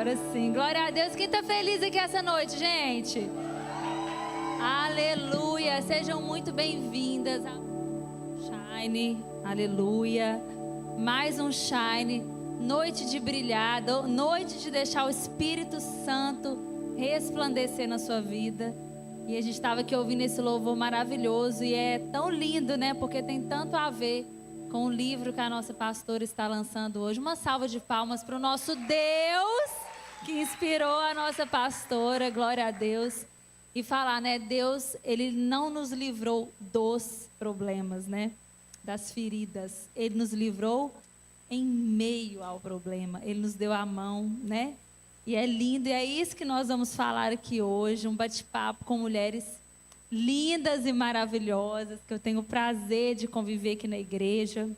Agora sim. Glória a Deus. Quem está feliz aqui essa noite, gente? Aleluia. Sejam muito bem-vindas ao Shine. Aleluia. Mais um Shine. Noite de brilhar. Noite de deixar o Espírito Santo resplandecer na sua vida. E a gente estava aqui ouvindo esse louvor maravilhoso. E é tão lindo, né? Porque tem tanto a ver com o livro que a nossa pastora está lançando hoje. Uma salva de palmas para o nosso Deus, que inspirou a nossa pastora, glória a Deus. E falar, né, Deus, Ele não nos livrou dos problemas, né, das feridas. Ele nos livrou em meio ao problema. Ele nos deu a mão, né? E é lindo, e é isso que nós vamos falar aqui hoje, um bate-papo com mulheres lindas e maravilhosas, que eu tenho o prazer de conviver aqui na igreja.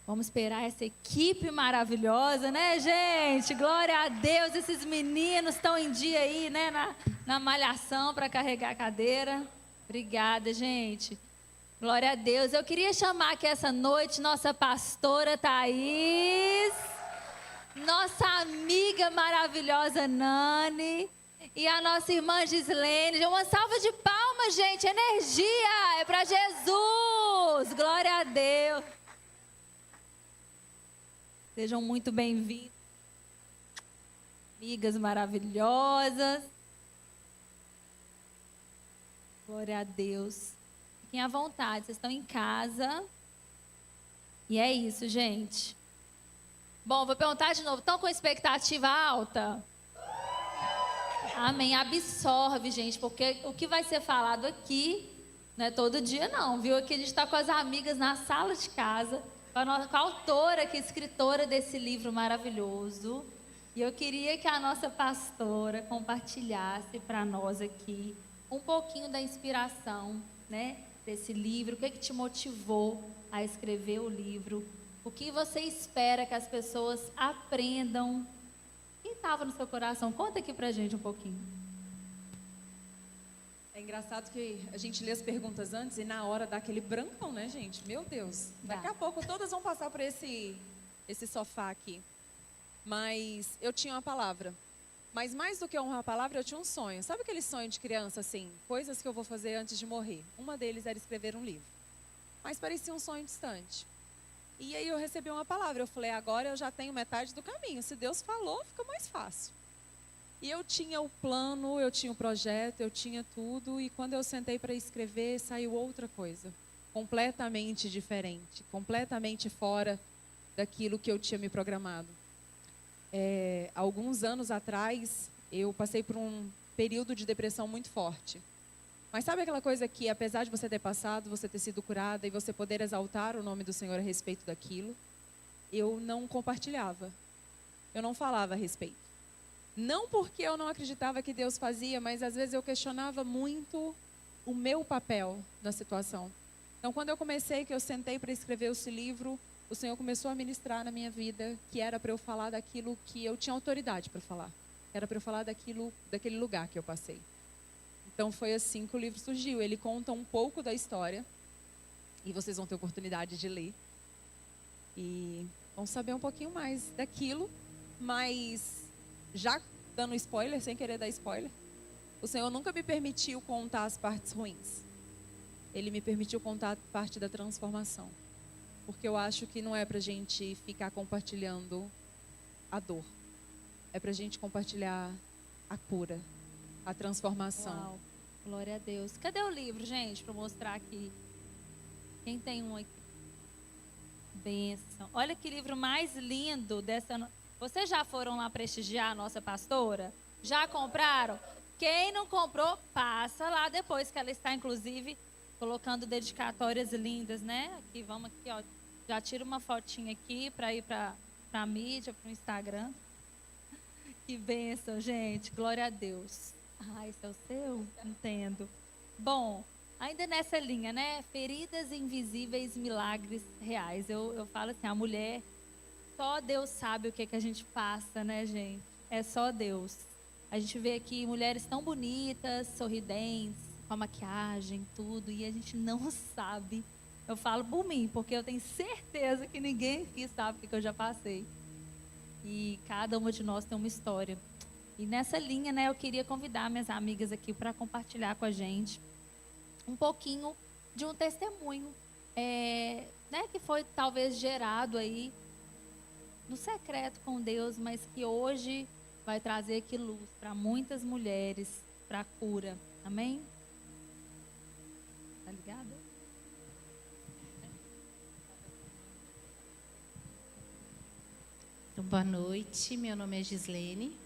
Vamos esperar essa equipe maravilhosa, né, gente? Glória a Deus, esses meninos estão em dia aí, né, na malhação para carregar a cadeira. Obrigada, gente. Glória a Deus. Eu queria chamar aqui essa noite nossa pastora Thaís, nossa amiga maravilhosa Nani, e a nossa irmã Gislene. Uma salva de palmas, gente. Energia. É para Jesus. Glória a Deus. Sejam muito bem-vindos. Amigas maravilhosas. Glória a Deus. Fiquem à vontade. Vocês estão em casa. E é isso, gente. Bom, vou perguntar de novo. Estão com expectativa alta? Amém. Absorve, gente, porque o que vai ser falado aqui não é todo dia, não, viu? Aqui a gente está com as amigas na sala de casa, com a autora, que é escritora desse livro maravilhoso. E eu queria que a nossa pastora compartilhasse para nós aqui um pouquinho da inspiração, né, desse livro. O que te motivou a escrever o livro? O que você espera que as pessoas aprendam? O que estava no seu coração? Conta aqui pra gente um pouquinho. É engraçado que a gente lê as perguntas antes e na hora dá aquele brancão, né, gente? Meu Deus. Daqui a pouco todas vão passar por esse sofá aqui. Mas eu tinha uma palavra. Mas mais do que uma palavra, eu tinha um sonho. Sabe aquele sonho de criança, assim? Coisas que eu vou fazer antes de morrer. Uma deles era escrever um livro. Mas parecia um sonho distante. E aí eu recebi uma palavra. Eu falei, agora eu já tenho metade do caminho. Se Deus falou, fica mais fácil. E eu tinha o plano, eu tinha o projeto, eu tinha tudo. E quando eu sentei para escrever, saiu outra coisa. Completamente diferente. Completamente fora daquilo que eu tinha me programado. Alguns anos atrás, eu passei por um período de depressão muito forte. Mas sabe aquela coisa que, apesar de você ter passado, você ter sido curada e você poder exaltar o nome do Senhor a respeito daquilo, eu não compartilhava. Eu não falava a respeito. Não porque eu não acreditava que Deus fazia, mas às vezes eu questionava muito o meu papel na situação. Então, quando eu comecei, que eu sentei para escrever esse livro, o Senhor começou a ministrar na minha vida que era para eu falar daquilo que eu tinha autoridade para falar. Era para eu falar daquele lugar que eu passei. Então foi assim que o livro surgiu. Ele conta um pouco da história e vocês vão ter oportunidade de ler e vão saber um pouquinho mais daquilo, mas já dando spoiler, sem querer dar spoiler, o Senhor nunca me permitiu contar as partes ruins. Ele me permitiu contar a parte da transformação, porque eu acho que não é pra gente ficar compartilhando a dor, é pra gente compartilhar a cura, a transformação. Uau. Glória a Deus. Cadê o livro, gente, para mostrar aqui? Quem tem um aqui? Bênção. Olha que livro mais lindo dessa. Vocês já foram lá prestigiar a nossa pastora? Já compraram? Quem não comprou, passa lá depois, que ela está, inclusive, colocando dedicatórias lindas, né? Aqui, vamos aqui, ó. Já tira uma fotinha aqui para ir para a mídia, para o Instagram. Que bênção, gente. Glória a Deus. Ah, esse é o seu? Entendo. Bom, ainda nessa linha, né? Feridas invisíveis, milagres reais. Eu falo assim, a mulher, só Deus sabe o que a gente passa, né, gente? É só Deus. A gente vê aqui mulheres tão bonitas, sorridentes, com a maquiagem, tudo, e a gente não sabe. Eu falo por mim, porque eu tenho certeza que ninguém aqui sabe o que eu já passei. E cada uma de nós tem uma história. E nessa linha, né, eu queria convidar minhas amigas aqui para compartilhar com a gente um pouquinho de um testemunho, né, que foi talvez gerado aí no secreto com Deus, mas que hoje vai trazer aqui luz para muitas mulheres, para a cura. Amém? Tá ligado? Então, boa noite, meu nome é Gislene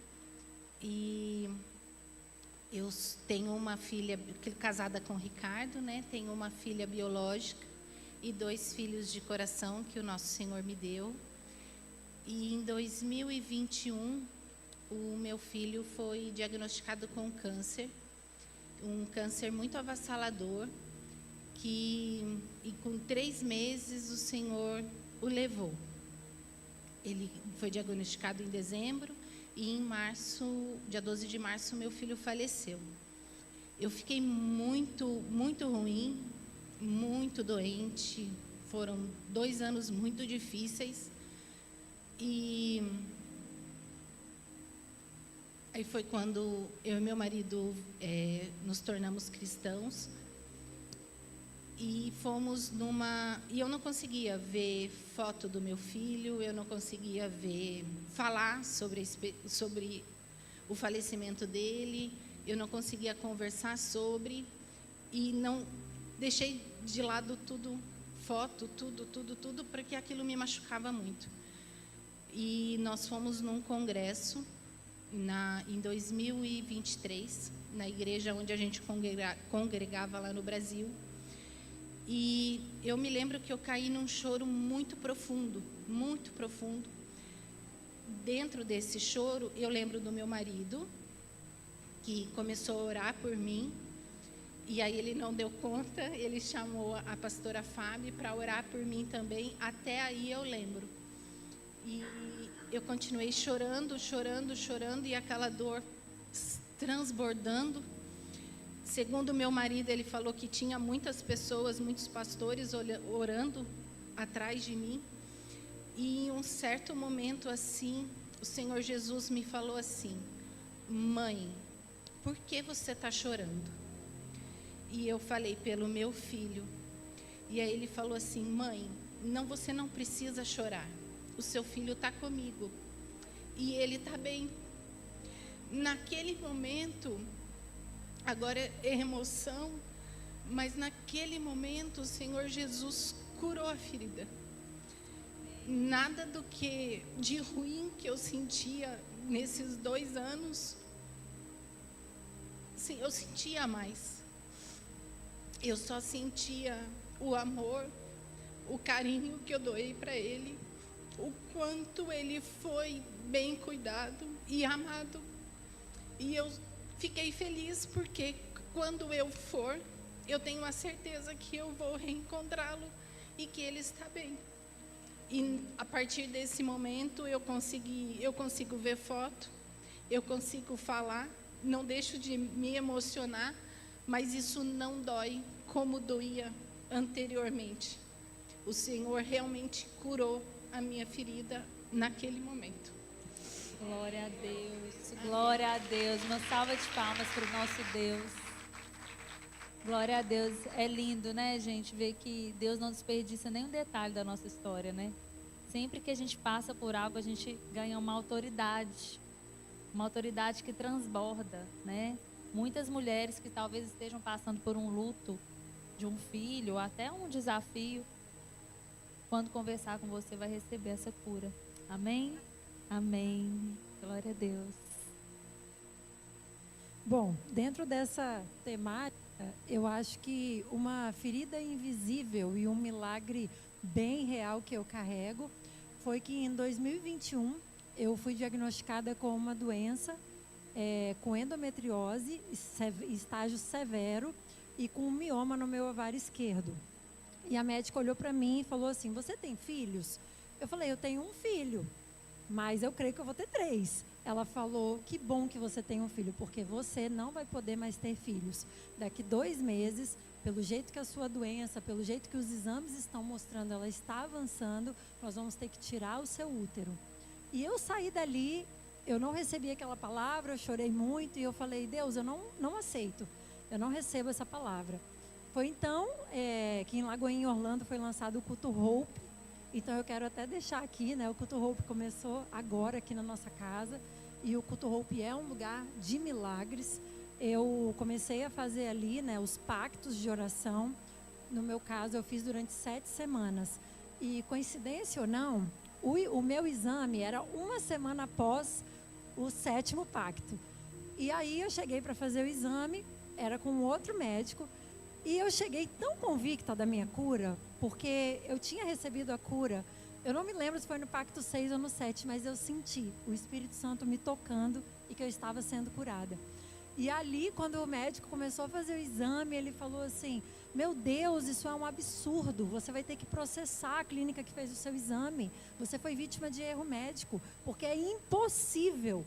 e eu tenho uma filha casada com o Ricardo, né? Tenho uma filha biológica e 2 filhos de coração que o nosso Senhor me deu. E em 2021, o meu filho foi diagnosticado com câncer, um câncer muito avassalador, e com 3 meses o Senhor o levou. Ele foi diagnosticado em dezembro e em março, dia 12 de março, meu filho faleceu. Eu fiquei muito, muito ruim, muito doente. Foram 2 anos muito difíceis. E aí foi quando eu e meu marido nos tornamos cristãos. E fomos e eu não conseguia ver foto do meu filho, eu não conseguia falar sobre o falecimento dele, eu não conseguia conversar sobre, e não deixei de lado tudo, foto, tudo, porque aquilo me machucava muito. E nós fomos num congresso em 2023, na igreja onde a gente congregava lá no Brasil. E eu me lembro que eu caí num choro muito profundo, muito profundo. Dentro desse choro, eu lembro do meu marido, que começou a orar por mim. E aí ele não deu conta, ele chamou a pastora Fábio para orar por mim também. Até aí eu lembro. E eu continuei chorando, e aquela dor transbordando. Segundo meu marido, ele falou que tinha muitas pessoas, muitos pastores orando atrás de mim. E em um certo momento assim, o Senhor Jesus me falou assim: mãe, por que você está chorando? E eu falei: pelo meu filho. E aí ele falou assim: mãe, você não precisa chorar. O seu filho está comigo. E ele está bem. Naquele momento, agora é emoção, mas naquele momento o Senhor Jesus curou a ferida. Nada do que de ruim que eu sentia nesses 2 anos, sim, eu sentia mais. Eu só sentia o amor, o carinho que eu doei para ele, o quanto ele foi bem cuidado e amado. E eu fiquei feliz porque quando eu for, eu tenho a certeza que eu vou reencontrá-lo e que ele está bem. E a partir desse momento eu consigo ver foto, eu consigo falar, não deixo de me emocionar, mas isso não dói como doía anteriormente. O Senhor realmente curou a minha ferida naquele momento. Glória a Deus, glória a Deus. Uma salva de palmas para o nosso Deus. Glória a Deus. É lindo, né, gente, ver que Deus não desperdiça nenhum detalhe da nossa história, né? Sempre que a gente passa por algo, a gente ganha uma autoridade que transborda, né? Muitas mulheres que talvez estejam passando por um luto de um filho, ou até um desafio, quando conversar com você, vai receber essa cura. Amém? Amém. Glória a Deus. Bom, dentro dessa temática, eu acho que uma ferida invisível e um milagre bem real que eu carrego foi que em 2021 eu fui diagnosticada com uma doença, com endometriose, estágio severo, e com um mioma no meu ovário esquerdo. E a médica olhou para mim e falou assim: você tem filhos? Eu falei: eu tenho um filho, mas eu creio que eu vou ter 3. Ela falou: que bom que você tem um filho, porque você não vai poder mais ter filhos. Daqui 2 meses, pelo jeito que a sua doença, pelo jeito que os exames estão mostrando, ela está avançando, nós vamos ter que tirar o seu útero. E eu saí dali, eu não recebi aquela palavra, eu chorei muito e eu falei, Deus, eu não aceito, eu não recebo essa palavra. Foi então que em Lagoinha, Orlando, foi lançado o Culto Hope. Então eu quero até deixar aqui, né? O Culto Hope começou agora aqui na nossa casa e o Culto Hope é um lugar de milagres. Eu comecei a fazer ali, né, os pactos de oração. No meu caso, eu fiz durante 7 semanas. E coincidência ou não, o meu exame era uma semana após o 7º pacto. E aí eu cheguei para fazer o exame, era com outro médico. E eu cheguei tão convicta da minha cura, porque eu tinha recebido a cura. Eu não me lembro se foi no pacto 6 ou no 7, mas eu senti o Espírito Santo me tocando e que eu estava sendo curada. E ali, quando o médico começou a fazer o exame, ele falou assim, meu Deus, isso é um absurdo, você vai ter que processar a clínica que fez o seu exame. Você foi vítima de erro médico, porque é impossível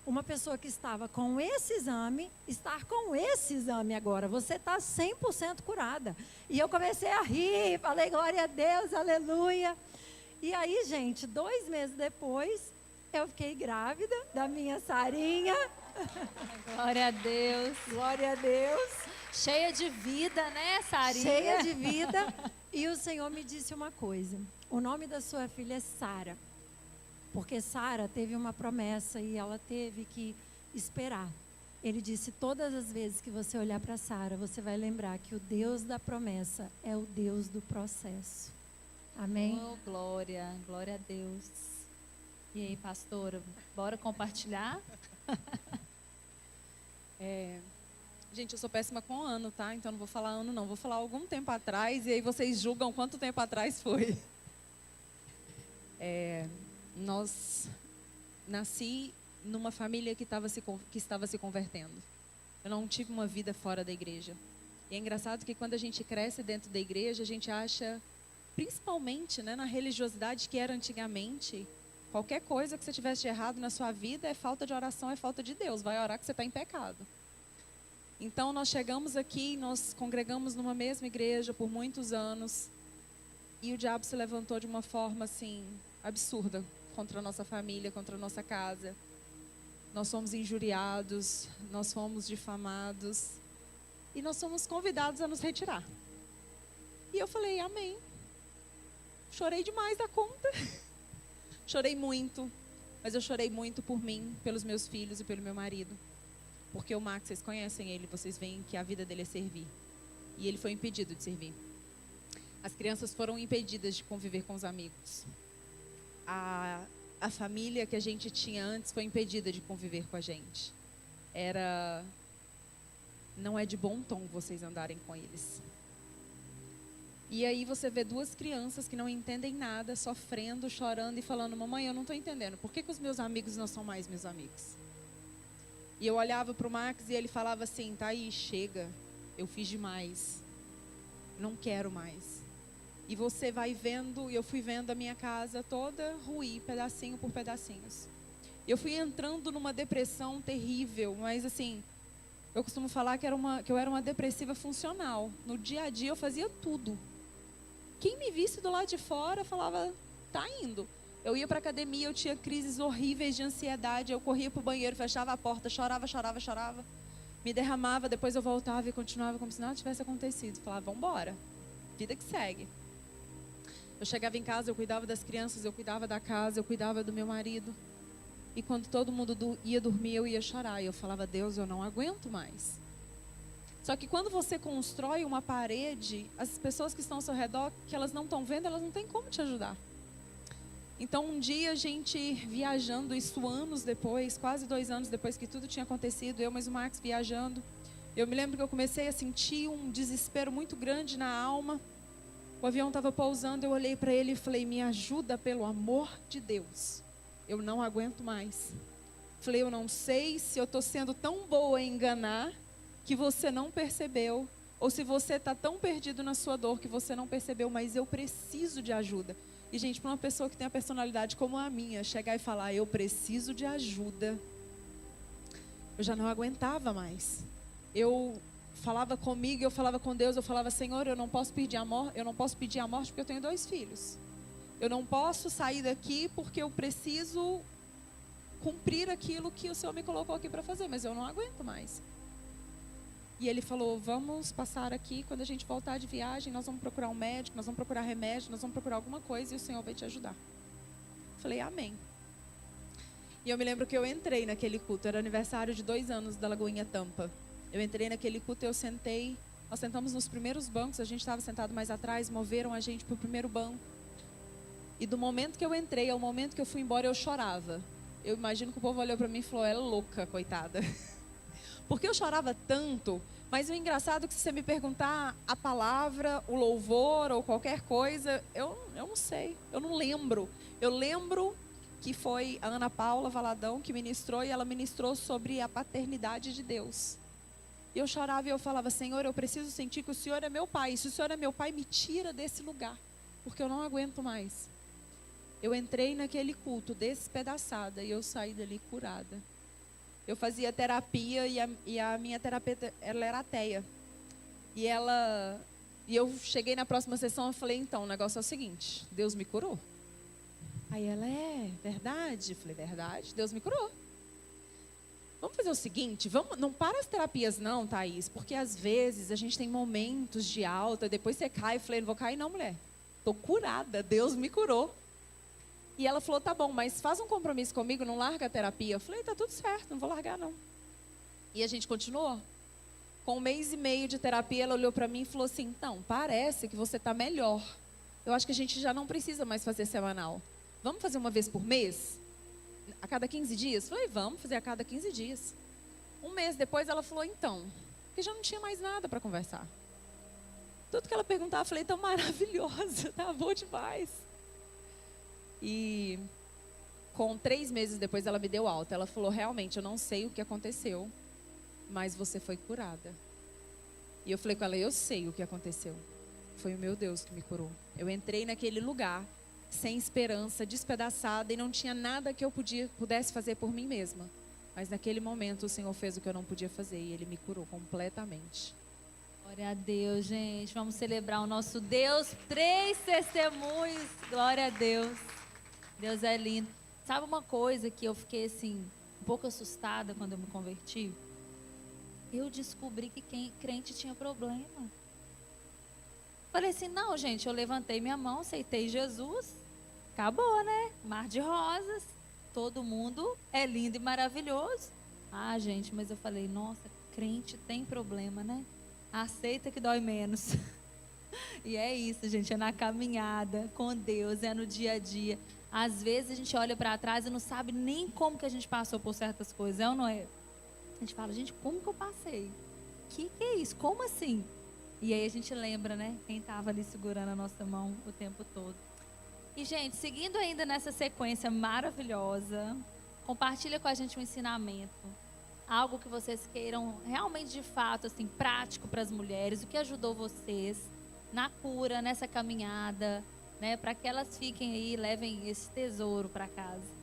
uma pessoa que estava com esse exame, estar com esse exame agora. Você está 100% curada. E eu comecei a rir, falei, glória a Deus, aleluia. E aí, gente, 2 meses depois, eu fiquei grávida da minha Sarinha. Glória a Deus. Glória a Deus. Cheia de vida, né, Sarinha? Cheia de vida. E o Senhor me disse uma coisa. O nome da sua filha é Sara. Porque Sara teve uma promessa e ela teve que esperar. Ele disse, todas as vezes que você olhar para Sara, você vai lembrar que o Deus da promessa é o Deus do processo. Amém? Oh, glória, glória a Deus. E aí, pastora, bora compartilhar? Gente, eu sou péssima com ano, tá? Então não vou falar ano não, vou falar algum tempo atrás e aí vocês julgam quanto tempo atrás foi. Nasci numa família que estava se convertendo. Eu não tive uma vida fora da igreja. E é engraçado que quando a gente cresce dentro da igreja, a gente acha, principalmente, né, na religiosidade que era antigamente, qualquer coisa que você tivesse de errado na sua vida é falta de oração, é falta de Deus. Vai orar que você está em pecado. Então nós chegamos aqui, nós congregamos numa mesma igreja por muitos anos e o diabo se levantou de uma forma assim absurda contra a nossa família, contra a nossa casa. Nós fomos injuriados, nós fomos difamados e nós fomos convidados a nos retirar. E eu falei, amém. Chorei demais da conta. Chorei muito, mas eu chorei muito por mim, pelos meus filhos e pelo meu marido. Porque o Max, vocês conhecem ele, vocês veem que a vida dele é servir. E ele foi impedido de servir. As crianças foram impedidas de conviver com os amigos. A família que a gente tinha antes foi impedida de conviver com a gente. Não é de bom tom vocês andarem com eles. E aí você vê 2 crianças que não entendem nada, sofrendo, chorando e falando, mamãe, eu não estou entendendo, por que os meus amigos não são mais meus amigos? E eu olhava para o Max e ele falava assim, tá aí, chega, eu fiz demais, não quero mais. E você vai vendo, e eu fui vendo a minha casa toda ruir, pedacinho por pedacinhos. Eu fui entrando numa depressão terrível, mas assim, eu costumo falar que eu era uma depressiva funcional. No dia a dia eu fazia tudo. Quem me visse do lado de fora falava, tá indo. Eu ia para a academia, eu tinha crises horríveis de ansiedade, eu corria para o banheiro, fechava a porta, chorava, me derramava, depois eu voltava e continuava como se nada tivesse acontecido. Falava, vamos embora, vida que segue. Eu chegava em casa, eu cuidava das crianças, eu cuidava da casa, eu cuidava do meu marido. E quando todo mundo ia dormir, eu ia chorar. E eu falava, Deus, eu não aguento mais. Só que quando você constrói uma parede, as pessoas que estão ao seu redor, que elas não estão vendo, elas não têm como te ajudar. Então um dia a gente viajando, isso anos depois, quase 2 anos depois que tudo tinha acontecido, eu mais o Max viajando, eu me lembro que eu comecei a sentir um desespero muito grande na alma. O avião estava pousando, eu olhei para ele e falei, me ajuda pelo amor de Deus, eu não aguento mais. Falei, eu não sei se eu estou sendo tão boa em enganar que você não percebeu, ou se você está tão perdido na sua dor que você não percebeu, mas eu preciso de ajuda. E, gente, para uma pessoa que tem a personalidade como a minha, chegar e falar, eu preciso de ajuda, eu já não aguentava mais. Eu falava comigo, eu falava com Deus, eu falava, Senhor, eu não posso pedir a morte porque eu tenho 2 filhos. Eu não posso sair daqui porque eu preciso cumprir aquilo que o Senhor me colocou aqui para fazer, mas eu não aguento mais. E ele falou, vamos passar aqui, quando a gente voltar de viagem, nós vamos procurar um médico, nós vamos procurar remédio, nós vamos procurar alguma coisa e o Senhor vai te ajudar. Falei, amém. E eu me lembro que eu entrei naquele culto, era aniversário de 2 anos da Lagoinha Tampa. Eu entrei naquele culto e eu sentei, nós sentamos nos primeiros bancos, a gente estava sentado mais atrás, moveram a gente para o primeiro banco. E do momento que eu entrei ao momento que eu fui embora, eu chorava. Eu imagino que o povo olhou para mim e falou, ela é louca, coitada. Porque eu chorava tanto, mas o engraçado é que se você me perguntar a palavra, o louvor ou qualquer coisa, eu não sei, eu não lembro. Eu lembro que foi a Ana Paula Valadão que ministrou e ela ministrou sobre a paternidade de Deus. E eu chorava e eu falava, Senhor, eu preciso sentir que o Senhor é meu Pai. E se o Senhor é meu Pai, me tira desse lugar, porque eu não aguento mais. Eu entrei naquele culto despedaçada e eu saí dali curada. Eu fazia terapia e a minha terapeuta, ela era ateia. E eu cheguei na próxima sessão e falei, então, o negócio é o seguinte, Deus me curou. Aí ela, verdade? Eu falei, verdade, Deus me curou. Vamos fazer o seguinte, não para as terapias não, Thaís, porque às vezes a gente tem momentos de alta, depois você cai. Eu falei, não vou cair não, mulher. Estou curada, Deus me curou. E ela falou, tá bom, mas faz um compromisso comigo, não larga a terapia. Eu falei, tá tudo certo, não vou largar não. E a gente continuou. Com 1 mês e meio de terapia, ela olhou para mim e falou assim, então, parece que você está melhor. Eu acho que a gente já não precisa mais fazer semanal. Vamos fazer uma vez por mês? A cada 15 dias? Eu falei, vamos fazer a cada 15 dias. 1 mês depois, ela falou, então, porque já não tinha mais nada para conversar. Tudo que ela perguntava, eu falei, tá maravilhosa, tá bom demais. E com 3 meses depois ela me deu alta. Ela falou, realmente, eu não sei o que aconteceu, mas você foi curada. E eu falei com ela, eu sei o que aconteceu. Foi o meu Deus que me curou. Eu entrei naquele lugar sem esperança, despedaçada, e não tinha nada que eu pudesse fazer por mim mesma. Mas naquele momento o Senhor fez o que eu não podia fazer e Ele me curou completamente. Glória a Deus, gente. Vamos celebrar o nosso Deus. 3 testemunhos. Glória a Deus. Deus é lindo. Sabe uma coisa que eu fiquei assim, um pouco assustada quando eu me converti? Eu descobri que crente tinha problema. Falei assim, não, gente, eu levantei minha mão, aceitei Jesus. Acabou, né? Mar de rosas. Todo mundo é lindo e maravilhoso. Ah, gente, mas eu falei, nossa, crente tem problema, né? Aceita que dói menos. E é isso, gente, é na caminhada com Deus, é no dia a dia. Às vezes a gente olha para trás e não sabe nem como que a gente passou por certas coisas, é ou não é? A gente fala, gente, como que eu passei? Que é isso? Como assim? E aí a gente lembra, né? Quem estava ali segurando a nossa mão o tempo todo. E, gente, seguindo ainda nessa sequência maravilhosa, compartilha com a gente um ensinamento. Algo que vocês queiram realmente, de fato, assim, prático para as mulheres. O que ajudou vocês na cura, nessa caminhada, né? Para que elas fiquem aí e levem esse tesouro para casa.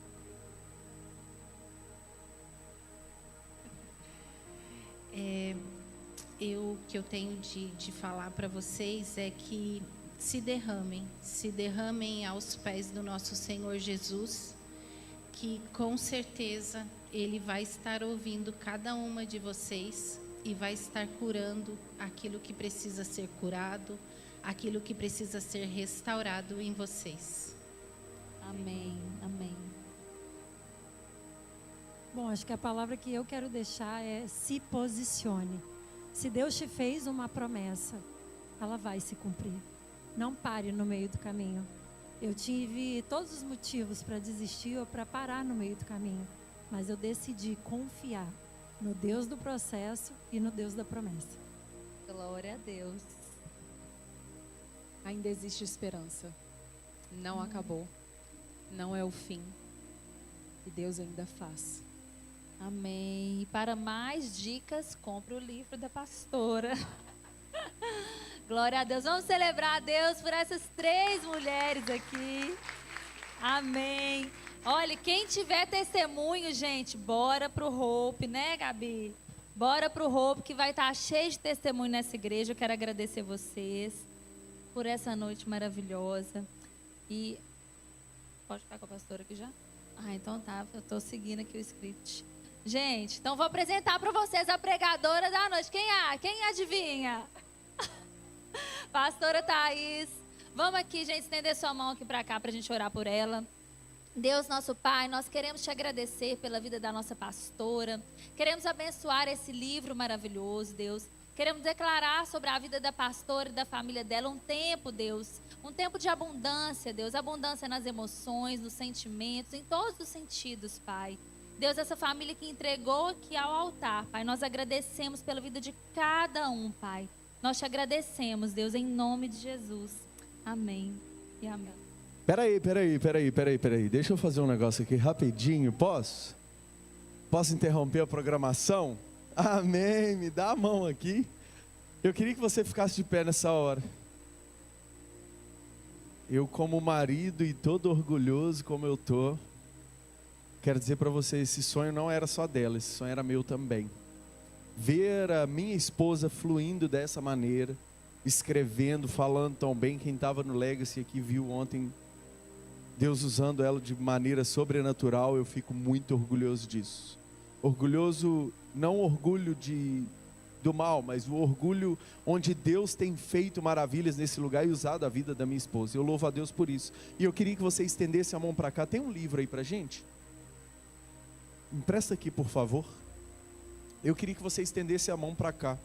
O que eu tenho de falar para vocês é que se derramem aos pés do nosso Senhor Jesus, que com certeza Ele vai estar ouvindo cada uma de vocês e vai estar curando aquilo que precisa ser curado, aquilo que precisa ser restaurado em vocês. Amém, amém. Bom, acho que a palavra que eu quero deixar é se posicione. Se Deus te fez uma promessa, ela vai se cumprir. Não pare no meio do caminho. Eu tive todos os motivos para desistir ou para parar no meio do caminho, mas eu decidi confiar no Deus do processo e no Deus da promessa. Glória a Deus. Ainda existe esperança. Não acabou. Não é o fim. E Deus ainda faz. Amém. E para mais dicas, compre o livro da pastora. Glória a Deus. Vamos celebrar a Deus por essas 3 mulheres aqui. Amém. Olha, quem tiver testemunho, gente, bora pro Hope, né, Gabi? Bora pro Hope, que vai estar cheio de testemunho nessa igreja. Eu quero agradecer vocês por essa noite maravilhosa. E Pode ficar com a pastora aqui já? Ah, então tá, eu tô seguindo aqui o script. Gente, então vou apresentar para vocês a pregadora da noite. Quem adivinha? Pastora Thaís. Vamos aqui, gente, estender sua mão aqui para cá para a gente orar por ela. Deus, nosso Pai, nós queremos te agradecer pela vida da nossa pastora. Queremos abençoar esse livro maravilhoso, Deus. Queremos declarar sobre a vida da pastora e da família dela um tempo, Deus. Um tempo de abundância, Deus. Abundância nas emoções, nos sentimentos, em todos os sentidos, Pai. Deus, essa família que entregou aqui ao altar, Pai, nós agradecemos pela vida de cada um, Pai. Nós te agradecemos, Deus, em nome de Jesus. Amém e amém. Peraí. Deixa eu fazer um negócio aqui rapidinho, posso? Posso interromper a programação? Amém, me dá a mão aqui. Eu queria que você ficasse de pé nessa hora. Eu, como marido e todo orgulhoso como eu tô, quero dizer para você, esse sonho não era só dela, esse sonho era meu também. Ver a minha esposa fluindo dessa maneira, escrevendo, falando tão bem. Quem estava no Legacy aqui viu ontem Deus usando ela de maneira sobrenatural. Eu fico muito orgulhoso disso. Orgulhoso, não orgulho do mal, mas o orgulho onde Deus tem feito maravilhas nesse lugar e usado a vida da minha esposa. Eu louvo a Deus por isso. E eu queria que você estendesse a mão para cá. Tem um livro aí para gente? Empresta aqui, por favor. Eu queria que você estendesse a mão para cá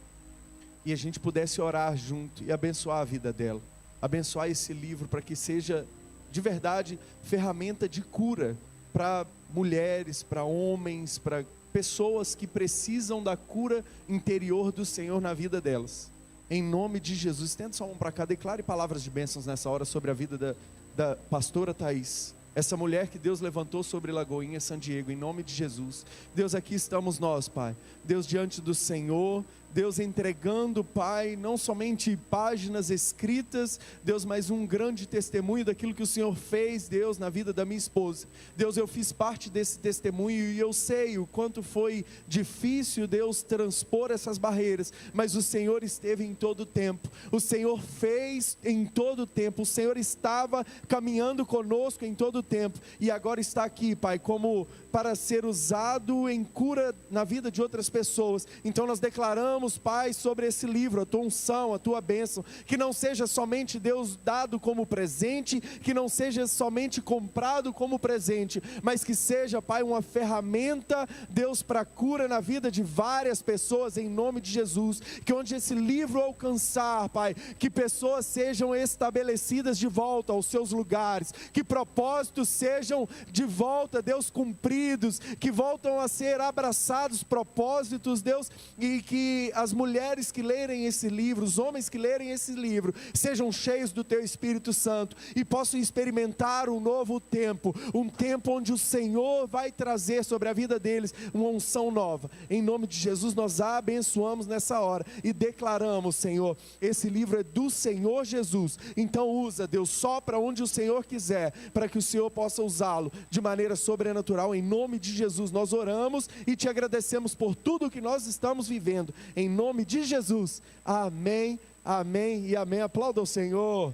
e a gente pudesse orar junto e abençoar a vida dela, abençoar esse livro para que seja de verdade ferramenta de cura para mulheres, para homens, para pessoas que precisam da cura interior do Senhor na vida delas. Em nome de Jesus, estenda sua mão para cá, declare palavras de bênçãos nessa hora sobre a vida da pastora Thaís. Essa mulher que Deus levantou sobre Lagoinha, San Diego, em nome de Jesus. Deus, aqui estamos nós, Pai. Deus, diante do Senhor. Deus, entregando, Pai, não somente páginas escritas, Deus, mas um grande testemunho daquilo que o Senhor fez, Deus, na vida da minha esposa. Deus, eu fiz parte desse testemunho e eu sei o quanto foi difícil, Deus, transpor essas barreiras, mas o Senhor esteve em todo o tempo, o Senhor fez em todo o tempo, o Senhor estava caminhando conosco em todo o tempo, e agora está aqui, Pai, como para ser usado em cura na vida de outras pessoas. Então nós declaramos, Pai, sobre esse livro, a tua unção, a tua bênção, que não seja somente, Deus, dado como presente, que não seja somente comprado como presente, mas que seja, Pai, uma ferramenta, Deus, para cura na vida de várias pessoas, em nome de Jesus. Que onde esse livro alcançar, Pai, que pessoas sejam estabelecidas de volta aos seus lugares, que propósitos sejam de volta, Deus, cumpridos, que voltam a ser abraçados, propósitos, Deus, e que as mulheres que lerem esse livro, os homens que lerem esse livro, sejam cheios do teu Espírito Santo e possam experimentar um novo tempo, um tempo onde o Senhor vai trazer sobre a vida deles uma unção nova. Em nome de Jesus nós a abençoamos nessa hora e declaramos, Senhor, esse livro é do Senhor Jesus, então usa, Deus, só para onde o Senhor quiser, para que o Senhor possa usá-lo de maneira sobrenatural. Em nome de Jesus nós oramos e te agradecemos por tudo que nós estamos vivendo, em nome de Jesus, amém, amém e amém. Aplauda o Senhor.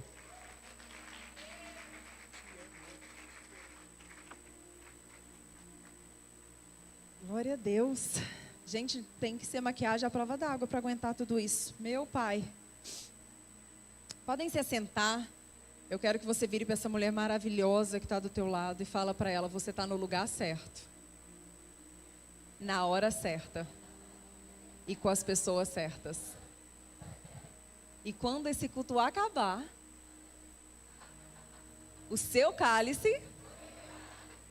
Glória a Deus. Gente, tem que ser maquiagem à prova d'água para aguentar tudo isso. Meu Pai. Podem se assentar. Eu quero que você vire para essa mulher maravilhosa que está do teu lado e fala para ela, você está no lugar certo, na hora certa e com as pessoas certas. E quando esse culto acabar, o seu cálice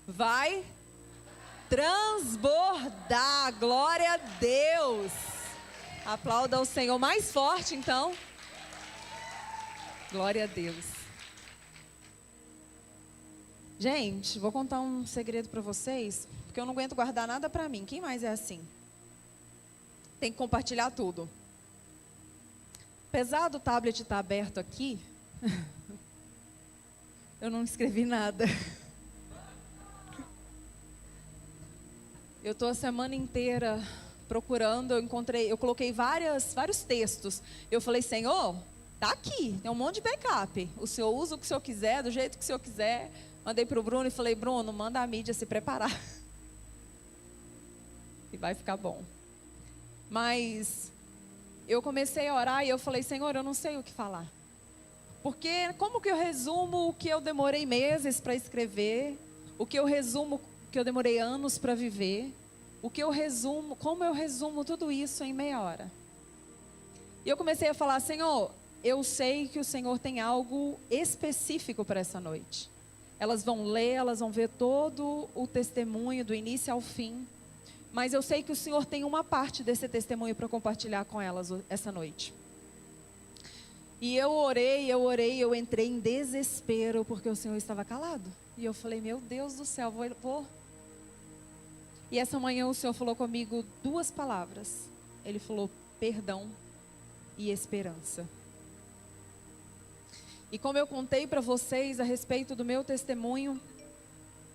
vai transbordar. Glória a Deus. Aplauda ao Senhor mais forte, então. Glória a Deus. Gente, vou contar um segredo para vocês, porque eu não aguento guardar nada para mim. Quem mais é assim? Tem que compartilhar tudo. Apesar do tablet estar aberto aqui, eu não escrevi nada. Eu estou a semana inteira procurando, eu coloquei vários textos. Eu falei, Senhor, tá aqui, tem um monte de backup. O Senhor usa o que o Senhor quiser, do jeito que o Senhor quiser. Mandei para o Bruno e falei, Bruno, manda a mídia se preparar. E vai ficar bom. Mas eu comecei a orar e eu falei, Senhor, eu não sei o que falar. Porque como que eu resumo o que eu demorei meses para escrever? O que eu resumo o que eu demorei anos para viver? O que eu resumo, como eu resumo tudo isso em meia hora? E eu comecei a falar, Senhor, eu sei que o Senhor tem algo específico para essa noite. Elas vão ler, elas vão ver todo o testemunho do início ao fim. Mas eu sei que o Senhor tem uma parte desse testemunho para compartilhar com elas essa noite. E eu orei, eu entrei em desespero porque o Senhor estava calado. E eu falei, meu Deus do céu, vou. E essa manhã o Senhor falou comigo 2 palavras. Ele falou, perdão e esperança. E como eu contei para vocês a respeito do meu testemunho,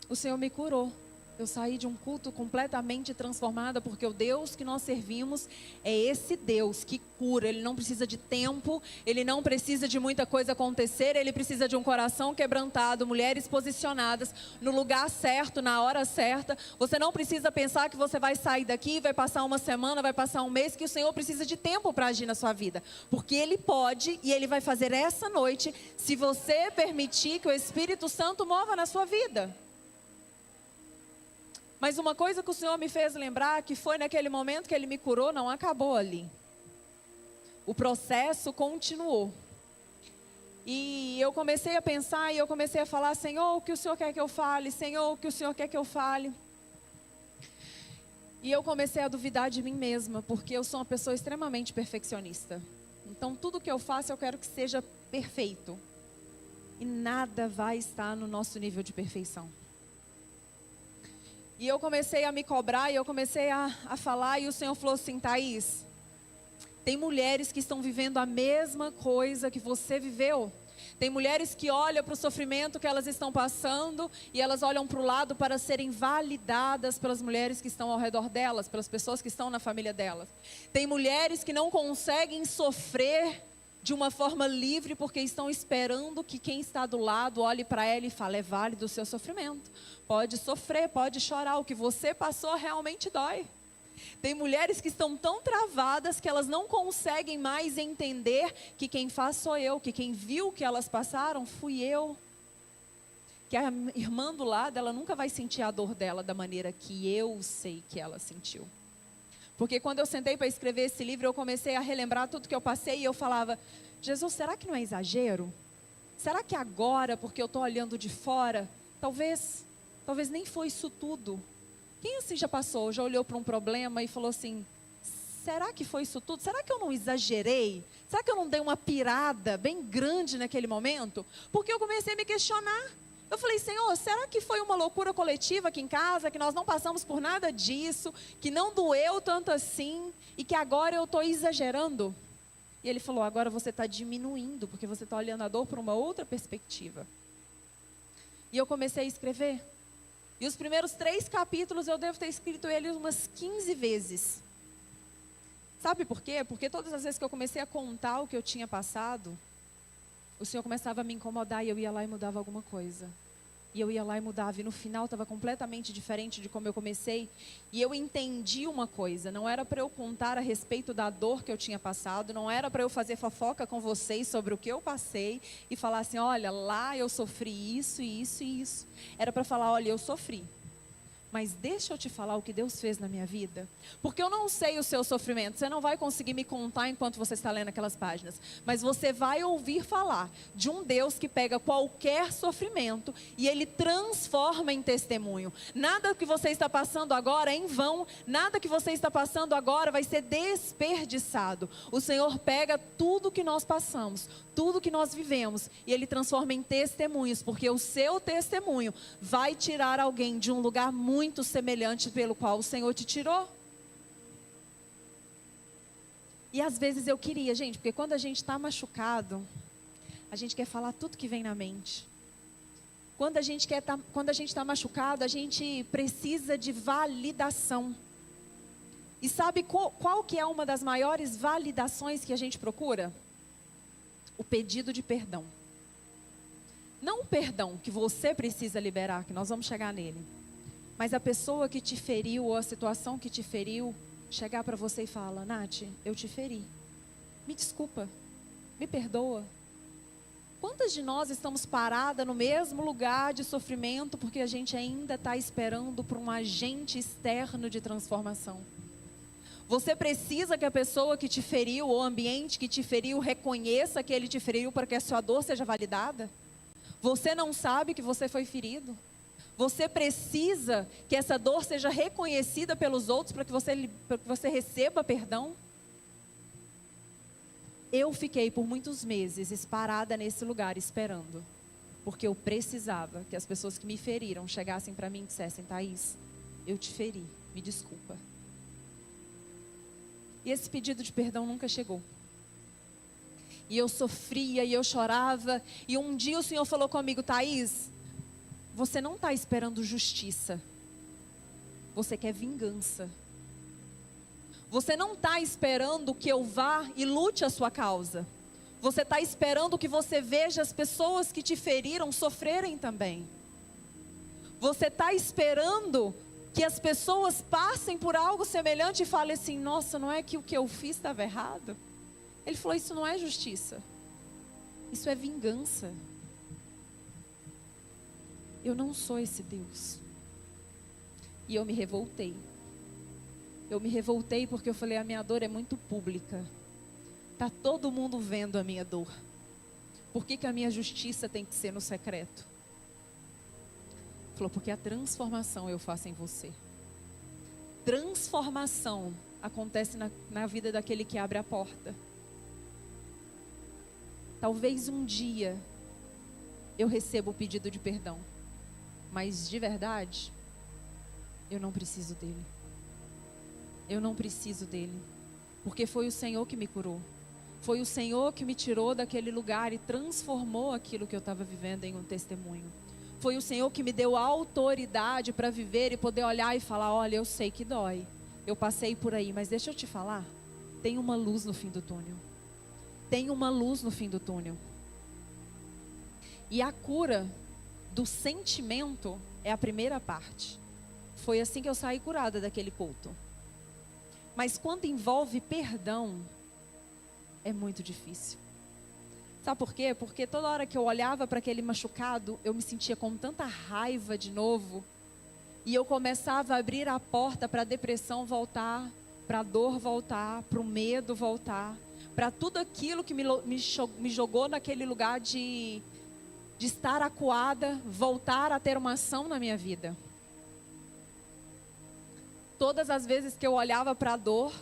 o Senhor me curou. Eu saí de um culto completamente transformada, porque o Deus que nós servimos é esse Deus que cura. Ele não precisa de tempo, ele não precisa de muita coisa acontecer, ele precisa de um coração quebrantado, mulheres posicionadas no lugar certo, na hora certa. Você não precisa pensar que você vai sair daqui, vai passar uma semana, vai passar um mês, que o Senhor precisa de tempo para agir na sua vida. Porque Ele pode e Ele vai fazer essa noite, se você permitir que o Espírito Santo mova na sua vida. Mas uma coisa que o Senhor me fez lembrar, que foi naquele momento que Ele me curou, não acabou ali. O processo continuou. E eu comecei a pensar e eu comecei a falar, Senhor, o que o Senhor quer que eu fale? Senhor, o que o Senhor quer que eu fale? E eu comecei a duvidar de mim mesma, porque eu sou uma pessoa extremamente perfeccionista. Então tudo que eu faço eu quero que seja perfeito. E nada vai estar no nosso nível de perfeição. E eu comecei a me cobrar e eu comecei a falar e o Senhor falou assim, Thaís, tem mulheres que estão vivendo a mesma coisa que você viveu. Tem mulheres que olham para o sofrimento que elas estão passando e elas olham para o lado para serem validadas pelas mulheres que estão ao redor delas, pelas pessoas que estão na família delas. Tem mulheres que não conseguem sofrer de uma forma livre porque estão esperando que quem está do lado olhe para ela e fale, é válido o seu sofrimento. Pode sofrer, pode chorar, o que você passou realmente dói. Tem mulheres que estão tão travadas que elas não conseguem mais entender que quem faz sou eu, que quem viu o que elas passaram fui eu. Que a irmã do lado, ela nunca vai sentir a dor dela da maneira que eu sei que ela sentiu. Porque quando eu sentei para escrever esse livro, eu comecei a relembrar tudo que eu passei e eu falava, Jesus, será que não é exagero? Será que agora, porque eu estou olhando de fora, talvez nem foi isso tudo? Quem assim já passou, já olhou para um problema e falou assim, será que foi isso tudo? Será que eu não exagerei? Será que eu não dei uma pirada bem grande naquele momento? Porque eu comecei a me questionar. Eu falei, Senhor, será que foi uma loucura coletiva aqui em casa, que nós não passamos por nada disso, que não doeu tanto assim, e que agora eu estou exagerando? E Ele falou, agora você está diminuindo, porque você está olhando a dor por uma outra perspectiva. E eu comecei a escrever. E os primeiros 3 capítulos eu devo ter escrito eles umas 15 vezes. Sabe por quê? Porque todas as vezes que eu comecei a contar o que eu tinha passado, o Senhor começava a me incomodar e eu ia lá e mudava alguma coisa. E eu ia lá e mudava, e no final estava completamente diferente de como eu comecei. E eu entendi uma coisa, não era para eu contar a respeito da dor que eu tinha passado, não era para eu fazer fofoca com vocês sobre o que eu passei e falar assim, olha, lá eu sofri isso e isso e isso. Era para falar, olha, eu sofri. Mas deixa eu te falar o que Deus fez na minha vida. Porque eu não sei o seu sofrimento. Você não vai conseguir me contar enquanto você está lendo aquelas páginas. Mas você vai ouvir falar de um Deus que pega qualquer sofrimento e Ele transforma em testemunho. Nada que você está passando agora é em vão. Nada que você está passando agora vai ser desperdiçado. O Senhor pega tudo que nós passamos, tudo que nós vivemos, e Ele transforma em testemunhos. Porque o seu testemunho vai tirar alguém de um lugar muito semelhante pelo qual o Senhor te tirou. E às vezes eu queria, gente, porque quando a gente está machucado, a gente quer falar tudo que vem na mente. Quando a gente está machucado, a gente precisa de validação. E sabe qual que é uma das maiores validações que a gente procura? O pedido de perdão. Não o perdão que você precisa liberar, que nós vamos chegar nele. Mas a pessoa que te feriu, ou a situação que te feriu, chegar para você e falar: Nath, eu te feri. Me desculpa, me perdoa. Quantas de nós estamos paradas no mesmo lugar de sofrimento porque a gente ainda está esperando por um agente externo de transformação? Você precisa que a pessoa que te feriu, ou o ambiente que te feriu, reconheça que ele te feriu para que a sua dor seja validada? Você não sabe que você foi ferido? Você precisa que essa dor seja reconhecida pelos outros para que você receba perdão? Eu fiquei por muitos meses parada nesse lugar esperando, porque eu precisava que as pessoas que me feriram chegassem para mim e dissessem: Thaís, eu te feri, me desculpa. E esse pedido de perdão nunca chegou. E eu sofria, e eu chorava, e um dia o Senhor falou comigo: Thaís, você não está esperando justiça, você quer vingança. Você não está esperando que eu vá e lute a sua causa. Você está esperando que você veja as pessoas que te feriram sofrerem também. Você está esperando que as pessoas passem por algo semelhante e falem assim: nossa, não é que o que eu fiz estava errado? Ele falou: isso não é justiça, isso é vingança. Eu não sou esse Deus. E eu me revoltei. Eu me revoltei porque eu falei: a minha dor é muito pública. Está todo mundo vendo a minha dor. Por que a minha justiça tem que ser no secreto? Ele falou: porque a transformação eu faço em você. Transformação acontece na vida daquele que abre a porta. Talvez um dia eu receba o pedido de perdão. Mas de verdade, eu não preciso dele. Eu não preciso dele, porque foi o Senhor que me curou. Foi o Senhor que me tirou daquele lugar e transformou aquilo que eu estava vivendo em um testemunho. Foi o Senhor que me deu a autoridade para viver e poder olhar e falar: olha, eu sei que dói, eu passei por aí, mas deixa eu te falar, tem uma luz no fim do túnel. Tem uma luz no fim do túnel. E a cura do sentimento é a primeira parte. Foi assim que eu saí curada daquele culto. Mas quando envolve perdão, é muito difícil. Sabe por quê? Porque toda hora que eu olhava para aquele machucado, eu me sentia com tanta raiva de novo. E eu começava a abrir a porta para a depressão voltar, para a dor voltar, para o medo voltar, para tudo aquilo que me jogou naquele lugar de estar acuada, voltar a ter uma ação na minha vida. Todas as vezes que eu olhava para a dor,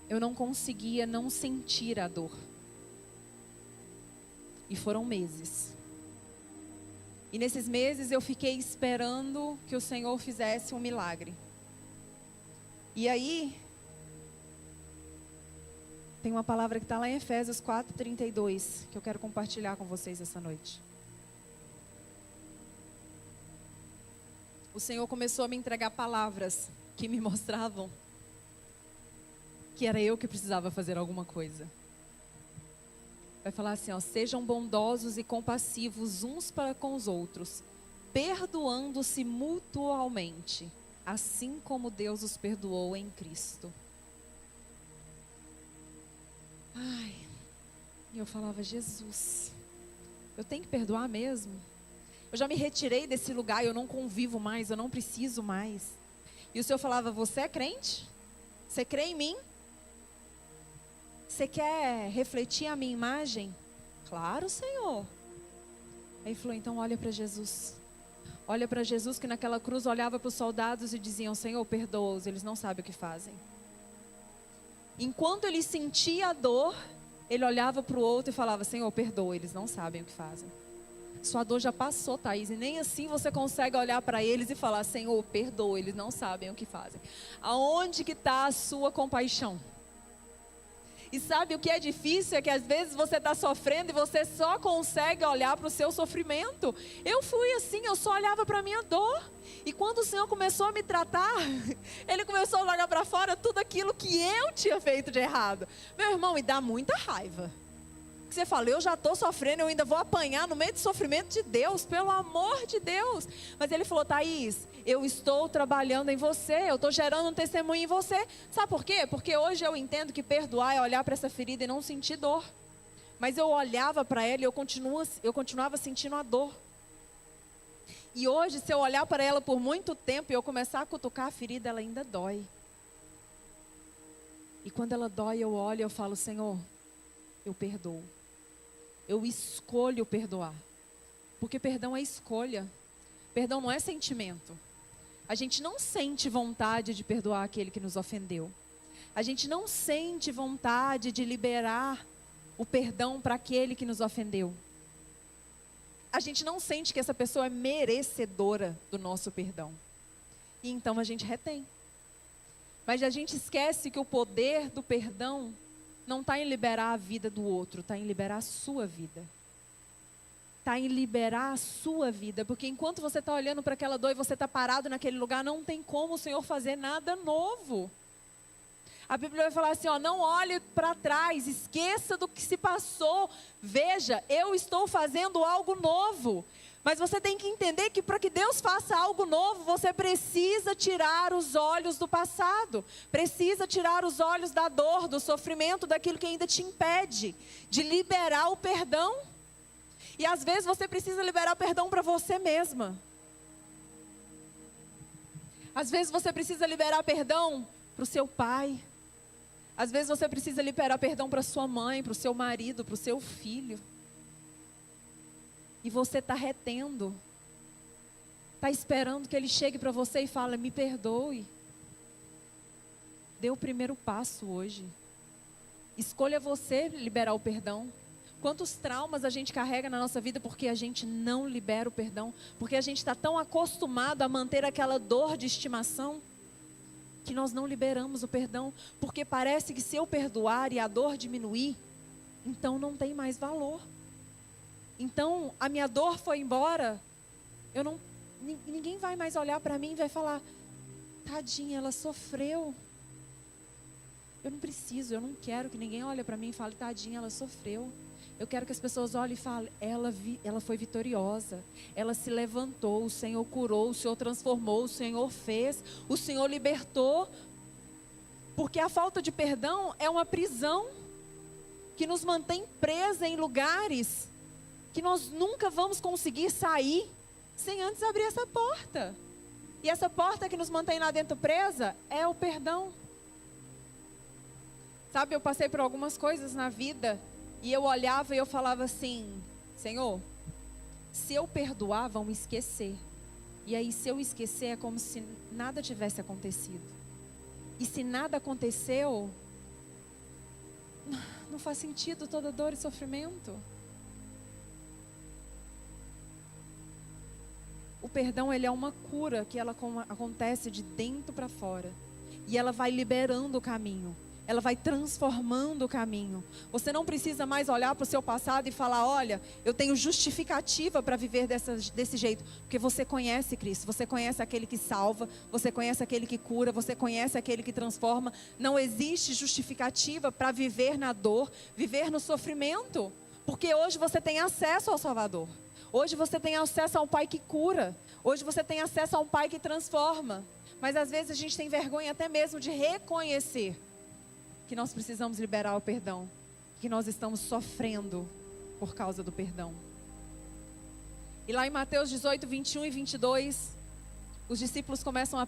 eu não conseguia não sentir a dor. E foram meses. E nesses meses eu fiquei esperando que o Senhor fizesse um milagre. E aí, tem uma palavra que está lá em Efésios 4:32, que eu quero compartilhar com vocês essa noite. O Senhor começou a me entregar palavras que me mostravam que era eu que precisava fazer alguma coisa. Vai falar assim, ó: sejam bondosos e compassivos uns para com os outros, perdoando-se mutualmente, assim como Deus os perdoou em Cristo. Ai, e eu falava: Jesus, eu tenho que perdoar mesmo? Eu já me retirei desse lugar, eu não convivo mais, eu não preciso mais. E o Senhor falava: você é crente? Você crê em mim? Você quer refletir a minha imagem? Claro, Senhor. Aí ele falou: então olha para Jesus. Olha para Jesus, que naquela cruz olhava para os soldados e diziam: Senhor, perdoa-os, eles não sabem o que fazem. Enquanto ele sentia a dor, ele olhava para o outro e falava: Senhor, perdoa, eles não sabem o que fazem. Sua dor já passou, Thaís, e nem assim você consegue olhar para eles e falar: Senhor, perdoa, eles não sabem o que fazem. Aonde que está a sua compaixão? E sabe o que é difícil? É que às vezes você está sofrendo e você só consegue olhar para o seu sofrimento. Eu fui assim, eu só olhava para a minha dor. E quando o Senhor começou a me tratar, Ele começou a jogar para fora tudo aquilo que eu tinha feito de errado. Meu irmão, e dá muita raiva. você fala, eu já estou sofrendo, eu ainda vou apanhar no meio do sofrimento de Deus, pelo amor de Deus. Mas ele falou, Thaís, eu estou trabalhando em você, eu estou gerando um testemunho em você. Sabe por quê? Porque hoje eu entendo que perdoar é olhar para essa ferida e não sentir dor. Mas eu olhava para ela e eu continuava sentindo a dor. E hoje, se eu olhar para ela por muito tempo e eu começar a cutucar a ferida, ela ainda dói. E quando ela dói, eu olho e eu falo, Senhor, eu perdoo. Eu escolho perdoar. Porque perdão é escolha. Perdão não é sentimento. A gente não sente vontade de perdoar aquele que nos ofendeu. A gente não sente vontade de liberar o perdão para aquele que nos ofendeu. A gente não sente que essa pessoa é merecedora do nosso perdão. E então a gente retém. Mas a gente esquece que o poder do perdão não está em liberar a vida do outro, está em liberar a sua vida. Está em liberar a sua vida. Porque enquanto você está olhando para aquela dor e você está parado naquele lugar, não tem como o Senhor fazer nada novo. A Bíblia vai falar assim, ó, não olhe para trás, esqueça do que se passou. Veja, eu estou fazendo algo novo. Mas você tem que entender que para que Deus faça algo novo, você precisa tirar os olhos do passado. Precisa tirar os olhos da dor, do sofrimento, daquilo que ainda te impede de liberar o perdão. E às vezes você precisa liberar o perdão para você mesma. Às vezes você precisa liberar perdão para o seu pai. Às vezes você precisa liberar perdão para sua mãe, para o seu marido, para o seu filho. E você está retendo. Está esperando que ele chegue para você e fale, me perdoe. Dê o primeiro passo hoje. Escolha você liberar o perdão. Quantos traumas a gente carrega na nossa vida porque a gente não libera o perdão? Porque a gente está tão acostumado a manter aquela dor de estimação que nós não liberamos o perdão. Porque parece que se eu perdoar e a dor diminuir, então não tem mais valor. Então a minha dor foi embora, ninguém vai mais olhar para mim e vai falar, tadinha, ela sofreu. Eu não quero que ninguém olhe para mim e fale, tadinha, ela sofreu. Eu quero que as pessoas olhem e falem, ela foi vitoriosa, ela se levantou, o Senhor curou, o Senhor transformou, o Senhor fez, o Senhor libertou. Porque a falta de perdão é uma prisão que nos mantém presa em lugares que nós nunca vamos conseguir sair sem antes abrir essa porta. E essa porta que nos mantém lá dentro presa é o perdão. Sabe, eu passei por algumas coisas na vida e eu olhava e eu falava assim, Senhor, se eu perdoar, vão me esquecer. E aí se eu esquecer é como se nada tivesse acontecido. E se nada aconteceu, não faz sentido toda dor e sofrimento. O perdão, ele é uma cura que ela acontece de dentro para fora. E ela vai liberando o caminho. Ela vai transformando o caminho. Você não precisa mais olhar para o seu passado e falar, olha, eu tenho justificativa para viver desse jeito. Porque você conhece Cristo, você conhece aquele que salva, você conhece aquele que cura, você conhece aquele que transforma. Não existe justificativa para viver na dor, viver no sofrimento. Porque hoje você tem acesso ao Salvador. Hoje você tem acesso ao Pai que cura. Hoje você tem acesso ao Pai que transforma. Mas às vezes a gente tem vergonha até mesmo de reconhecer que nós precisamos liberar o perdão. Que nós estamos sofrendo por causa do perdão. E lá em Mateus 18, 21 e 22, os discípulos começam a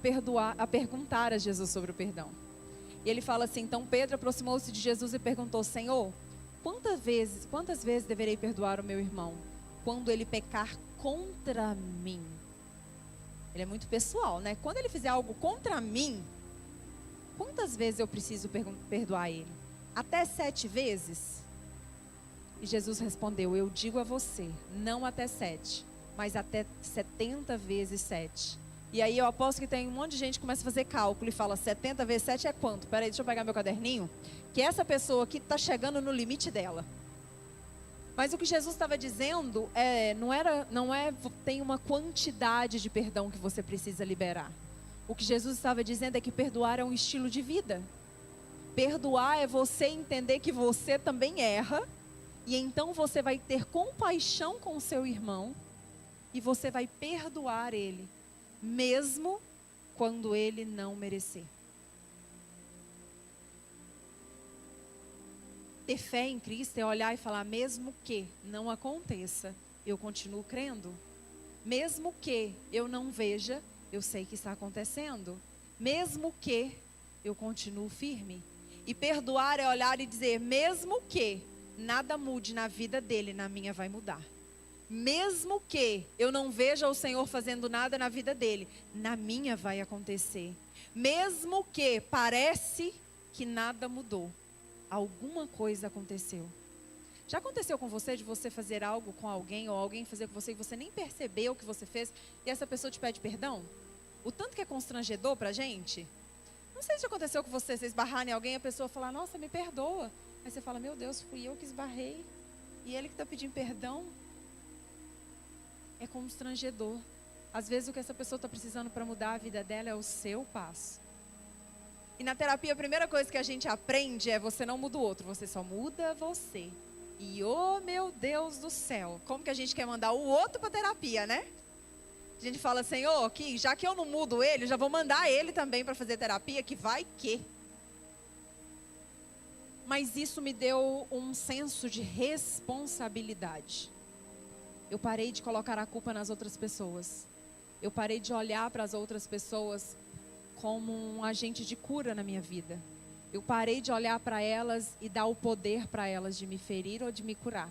perguntar a Jesus sobre o perdão. E ele fala assim, então Pedro aproximou-se de Jesus e perguntou, Senhor, quantas vezes deverei perdoar o meu irmão quando ele pecar contra mim? Ele é muito pessoal, né? Quando ele fizer algo contra mim, quantas vezes eu preciso perdoar ele? Até 7 vezes? E Jesus respondeu, eu digo a você, não até 7, mas até 70 vezes 7. E aí eu aposto que tem um monte de gente que começa a fazer cálculo e fala, 70 vezes 7 é quanto? Peraí, deixa eu pegar meu caderninho. Que essa pessoa aqui está chegando no limite dela. Mas o que Jesus estava dizendo tem uma quantidade de perdão que você precisa liberar. O que Jesus estava dizendo é que perdoar é um estilo de vida. Perdoar é você entender que você também erra E então você vai ter compaixão com o seu irmão e você vai perdoar ele, mesmo quando ele não merecer. Ter fé em Cristo é olhar e falar, mesmo que não aconteça, eu continuo crendo. Mesmo que eu não veja, eu sei que está acontecendo. Mesmo que eu continuo firme. E perdoar é olhar e dizer, mesmo que nada mude na vida dele, na minha vai mudar. Mesmo que eu não veja o Senhor fazendo nada na vida dele, na minha vai acontecer. Mesmo que parece que nada mudou, alguma coisa aconteceu. Já aconteceu com você de você fazer algo com alguém ou alguém fazer com você e você nem percebeu o que você fez e essa pessoa te pede perdão? O tanto que é constrangedor pra gente. Não sei se aconteceu com você esbarrar em alguém e a pessoa falar, nossa, me perdoa. Aí você fala, meu Deus, fui eu que esbarrei e ele que está pedindo perdão. É constrangedor. Às vezes o que essa pessoa está precisando para mudar a vida dela é o seu passo. E na terapia a primeira coisa que a gente aprende é você não muda o outro, você só muda você. E oh meu Deus do céu, como que a gente quer mandar o outro para terapia, né? A gente fala, Senhor, que já que eu não mudo ele, já vou mandar ele também para fazer terapia, que vai que. Mas isso me deu um senso de responsabilidade. Eu parei de colocar a culpa nas outras pessoas. Eu parei de olhar para as outras pessoas como um agente de cura na minha vida. Eu parei de olhar para elas e dar o poder para elas de me ferir ou de me curar.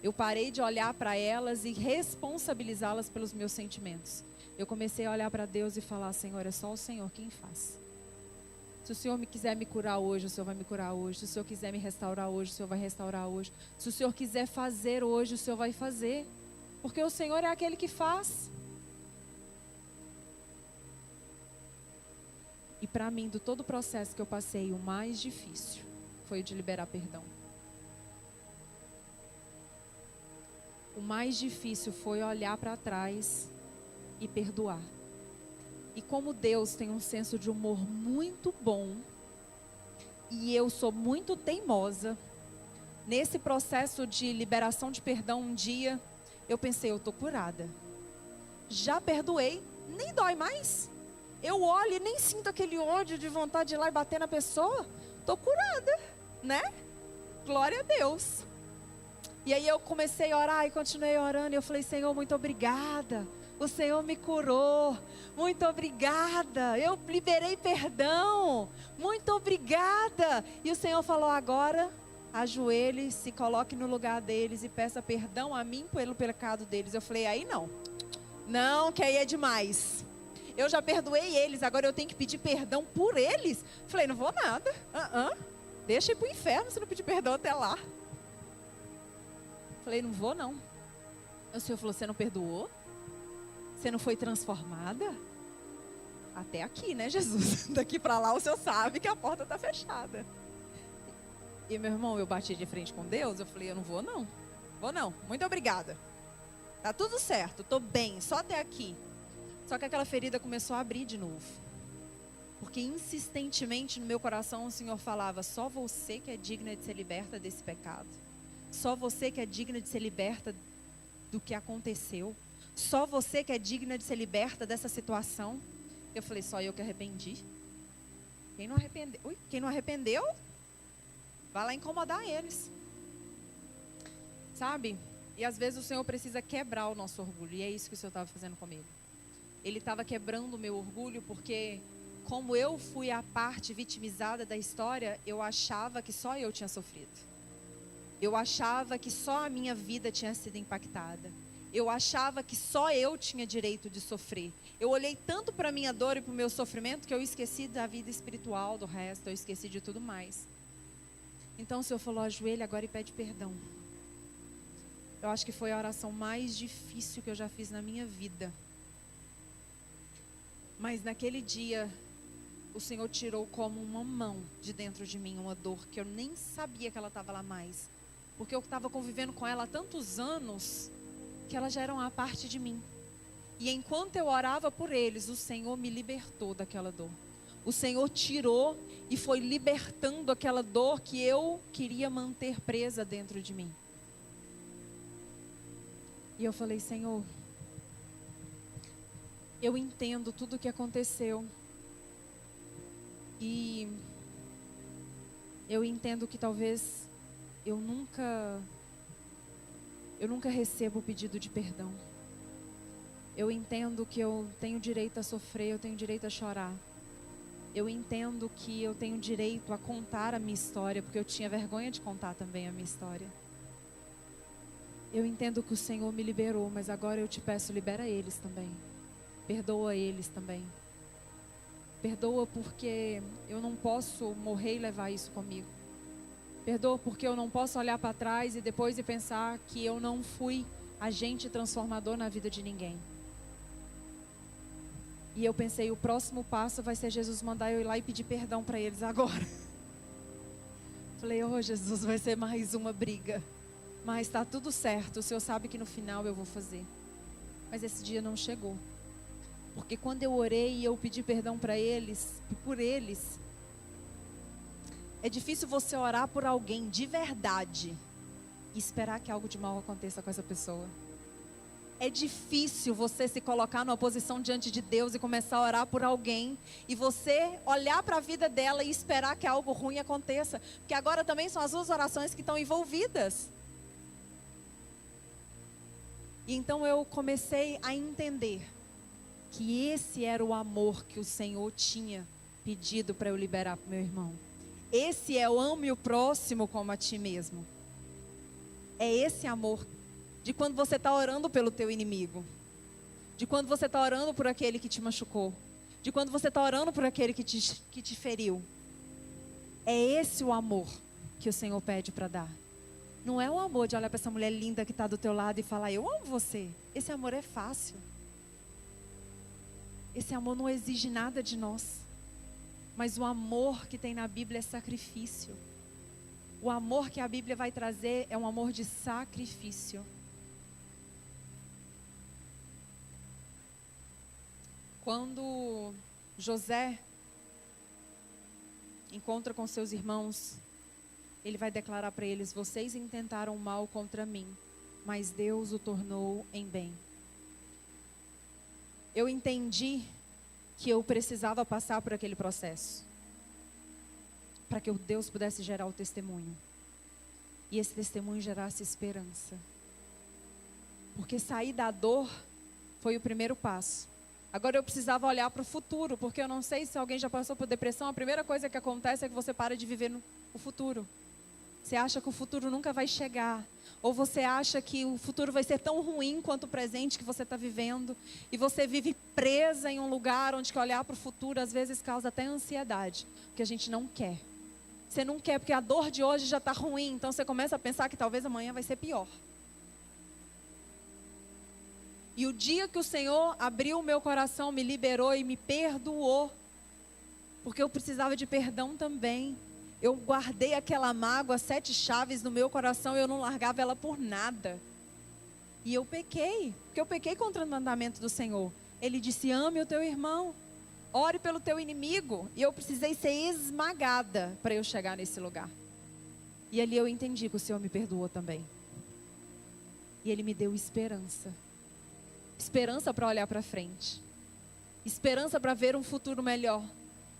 Eu parei de olhar para elas e responsabilizá-las pelos meus sentimentos. Eu comecei a olhar para Deus e falar, Senhor, é só o Senhor quem faz. Se o Senhor quiser me curar hoje, o Senhor vai me curar hoje. Se o Senhor quiser me restaurar hoje, o Senhor vai restaurar hoje. Se o Senhor quiser fazer hoje, o Senhor vai fazer. Porque o Senhor é aquele que faz. E para mim, do todo o processo que eu passei, o mais difícil foi o de liberar perdão. O mais difícil foi olhar para trás e perdoar. E como Deus tem um senso de humor muito bom, e eu sou muito teimosa, nesse processo de liberação de perdão um dia, eu pensei, eu estou curada. Já perdoei, nem dói mais. Eu olho e nem sinto aquele ódio de vontade de ir lá e bater na pessoa. Estou curada, né? Glória a Deus. E aí eu comecei a orar e continuei orando. E eu falei, Senhor, muito obrigada. O Senhor me curou. Muito obrigada. Eu liberei perdão. Muito obrigada. E o Senhor falou, agora ajoelhe, se coloque no lugar deles e peça perdão a mim pelo pecado deles. Eu falei, aí não. Não, que aí é demais. Eu já perdoei eles, agora eu tenho que pedir perdão por eles. Falei, não vou nada. Deixa ir pro inferno se não pedir perdão até lá. Falei, não vou não. O Senhor falou, você não perdoou? Você não foi transformada? Até aqui, né, Jesus? Daqui para lá o Senhor sabe que a porta está fechada. E meu irmão, eu bati de frente com Deus, eu falei, eu não vou não. Vou não, muito obrigada. Tá tudo certo, tô bem, só até aqui. Só que aquela ferida começou a abrir de novo. Porque insistentemente no meu coração o Senhor falava, só você que é digna de ser liberta desse pecado. Só você que é digna de ser liberta do que aconteceu. Só você que é digna de ser liberta dessa situação. Eu falei, só eu que arrependi. Quem não arrependeu? Quem não arrependeu, vai lá incomodar eles. Sabe? E às vezes o Senhor precisa quebrar o nosso orgulho. E é isso que o Senhor estava fazendo comigo. Ele estava quebrando o meu orgulho porque, como eu fui a parte vitimizada da história, eu achava que só eu tinha sofrido. Eu achava que só a minha vida tinha sido impactada. Eu achava que só eu tinha direito de sofrer. Eu olhei tanto para a minha dor e para o meu sofrimento que eu esqueci da vida espiritual, do resto, eu esqueci de tudo mais. Então o Senhor falou, ajoelha agora e pede perdão. Eu acho que foi a oração mais difícil que eu já fiz na minha vida. Mas naquele dia, o Senhor tirou como uma mão de dentro de mim, uma dor que eu nem sabia que ela estava lá mais. Porque eu estava convivendo com ela há tantos anos, que ela já era uma parte de mim. E enquanto eu orava por eles, o Senhor me libertou daquela dor. O Senhor tirou e foi libertando aquela dor que eu queria manter presa dentro de mim. E eu falei: Senhor, eu entendo tudo o que aconteceu. E eu entendo que talvez eu nunca recebo o pedido de perdão. Eu entendo que eu tenho direito a sofrer, eu tenho direito a chorar. Eu entendo que eu tenho direito a contar a minha história, porque eu tinha vergonha de contar também a minha história. Eu entendo que o Senhor me liberou, mas agora eu te peço, libera eles também. Perdoa eles também. Perdoa porque eu não posso morrer e levar isso comigo. Perdoa porque eu não posso olhar para trás e depois pensar que eu não fui agente transformador na vida de ninguém. E eu pensei, o próximo passo vai ser Jesus mandar eu ir lá e pedir perdão para eles agora. Falei: oh Jesus, vai ser mais uma briga. Mas está tudo certo, o Senhor sabe que no final eu vou fazer. Mas esse dia não chegou. Porque quando eu orei e eu pedi perdão para eles, por eles, é difícil você orar por alguém de verdade e esperar que algo de mal aconteça com essa pessoa. É difícil você se colocar numa posição diante de Deus e começar a orar por alguém e você olhar para a vida dela e esperar que algo ruim aconteça. Porque agora também são as duas orações que estão envolvidas. E então eu comecei a entender que esse era o amor que o Senhor tinha pedido para eu liberar para o meu irmão. Esse é o ame o próximo como a ti mesmo. É esse amor de quando você está orando pelo teu inimigo, de quando você está orando por aquele que te machucou, de quando você está orando por aquele que te feriu. É esse o amor que o Senhor pede para dar. Não é o amor de olhar para essa mulher linda que está do teu lado e falar: eu amo você. Esse amor é fácil. Esse amor não exige nada de nós. Mas o amor que tem na Bíblia é sacrifício. O amor que a Bíblia vai trazer é um amor de sacrifício. Quando José encontra com seus irmãos, ele vai declarar para eles: vocês intentaram mal contra mim, mas Deus o tornou em bem. Eu entendi que eu precisava passar por aquele processo para que Deus pudesse gerar o testemunho. E esse testemunho gerasse esperança. Porque sair da dor foi o primeiro passo. Agora eu precisava olhar para o futuro, porque eu não sei se alguém já passou por depressão. A primeira coisa que acontece é que você para de viver no futuro. Você acha que o futuro nunca vai chegar. Ou você acha que o futuro vai ser tão ruim quanto o presente que você está vivendo. E você vive presa em um lugar onde que olhar para o futuro às vezes causa até ansiedade. Porque a gente não quer. Você não quer porque a dor de hoje já está ruim. Então você começa a pensar que talvez amanhã vai ser pior. E o dia que o Senhor abriu o meu coração, me liberou e me perdoou. Porque eu precisava de perdão também. Eu guardei aquela mágoa, 7 chaves no meu coração e eu não largava ela por nada. E eu pequei, porque eu pequei contra o mandamento do Senhor. Ele disse: ame o teu irmão, ore pelo teu inimigo. E eu precisei ser esmagada para eu chegar nesse lugar. E ali eu entendi que o Senhor me perdoou também. E Ele me deu esperança. Esperança para olhar para frente. Esperança para ver um futuro melhor.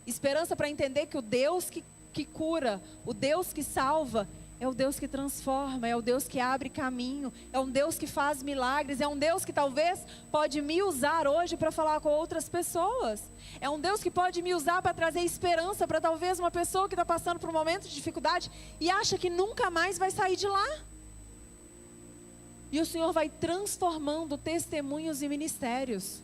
Esperança para entender que o Deus que cura, o Deus que salva, é o Deus que transforma, é o Deus que abre caminho, é um Deus que faz milagres, é um Deus que talvez pode me usar hoje para falar com outras pessoas. É um Deus que pode me usar para trazer esperança para talvez uma pessoa que está passando por um momento de dificuldade e acha que nunca mais vai sair de lá. E o Senhor vai transformando testemunhos e ministérios.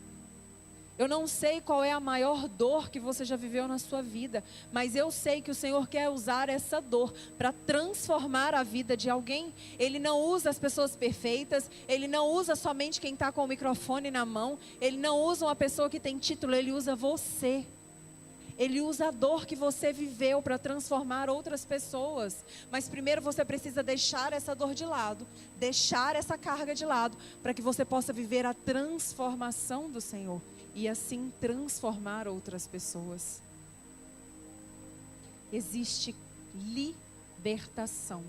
Eu não sei qual é a maior dor que você já viveu na sua vida, mas eu sei que o Senhor quer usar essa dor para transformar a vida de alguém. Ele não usa as pessoas perfeitas, Ele não usa somente quem está com o microfone na mão, Ele não usa uma pessoa que tem título, Ele usa você. Ele usa a dor que você viveu para transformar outras pessoas. Mas primeiro você precisa deixar essa dor de lado, deixar essa carga de lado, para que você possa viver a transformação do Senhor. E assim transformar outras pessoas. Existe libertação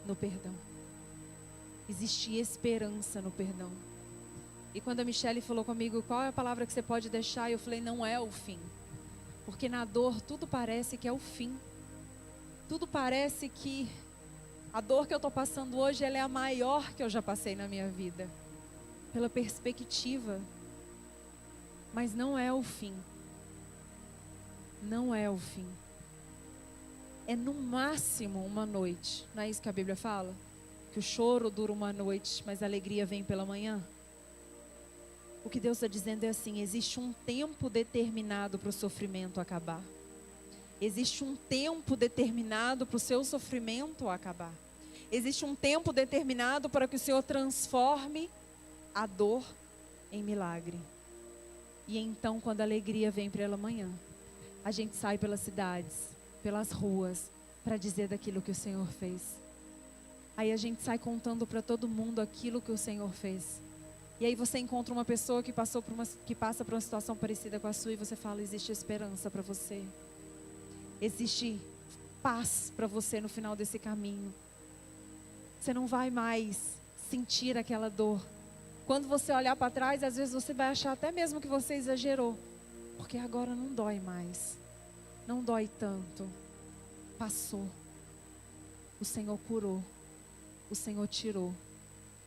no perdão. Existe esperança no perdão. E quando a Michelle falou comigo, qual é a palavra que você pode deixar? Eu falei, não é o fim. Porque na dor tudo parece que é o fim. Tudo parece que a dor que eu estou passando hoje, ela é a maior que eu já passei na minha vida. Pela perspectiva. Mas não é o fim. Não é o fim. É no máximo uma noite. Não é isso que a Bíblia fala? Que o choro dura uma noite, mas a alegria vem pela manhã. O que Deus está dizendo é assim, existe um tempo determinado para o sofrimento acabar. Existe um tempo determinado para o seu sofrimento acabar. Existe um tempo determinado para que o Senhor transforme a dor em milagre. E então, quando a alegria vem pela manhã, a gente sai pelas cidades, pelas ruas, para dizer daquilo que o Senhor fez. Aí a gente sai contando para todo mundo aquilo que o Senhor fez. E aí você encontra uma pessoa que passa por uma situação parecida com a sua e você fala, existe esperança para você. Existe paz para você no final desse caminho. Você não vai mais sentir aquela dor. Quando você olhar para trás, às vezes você vai achar até mesmo que você exagerou. Porque agora não dói mais. Não dói tanto. Passou. O Senhor curou. O Senhor tirou.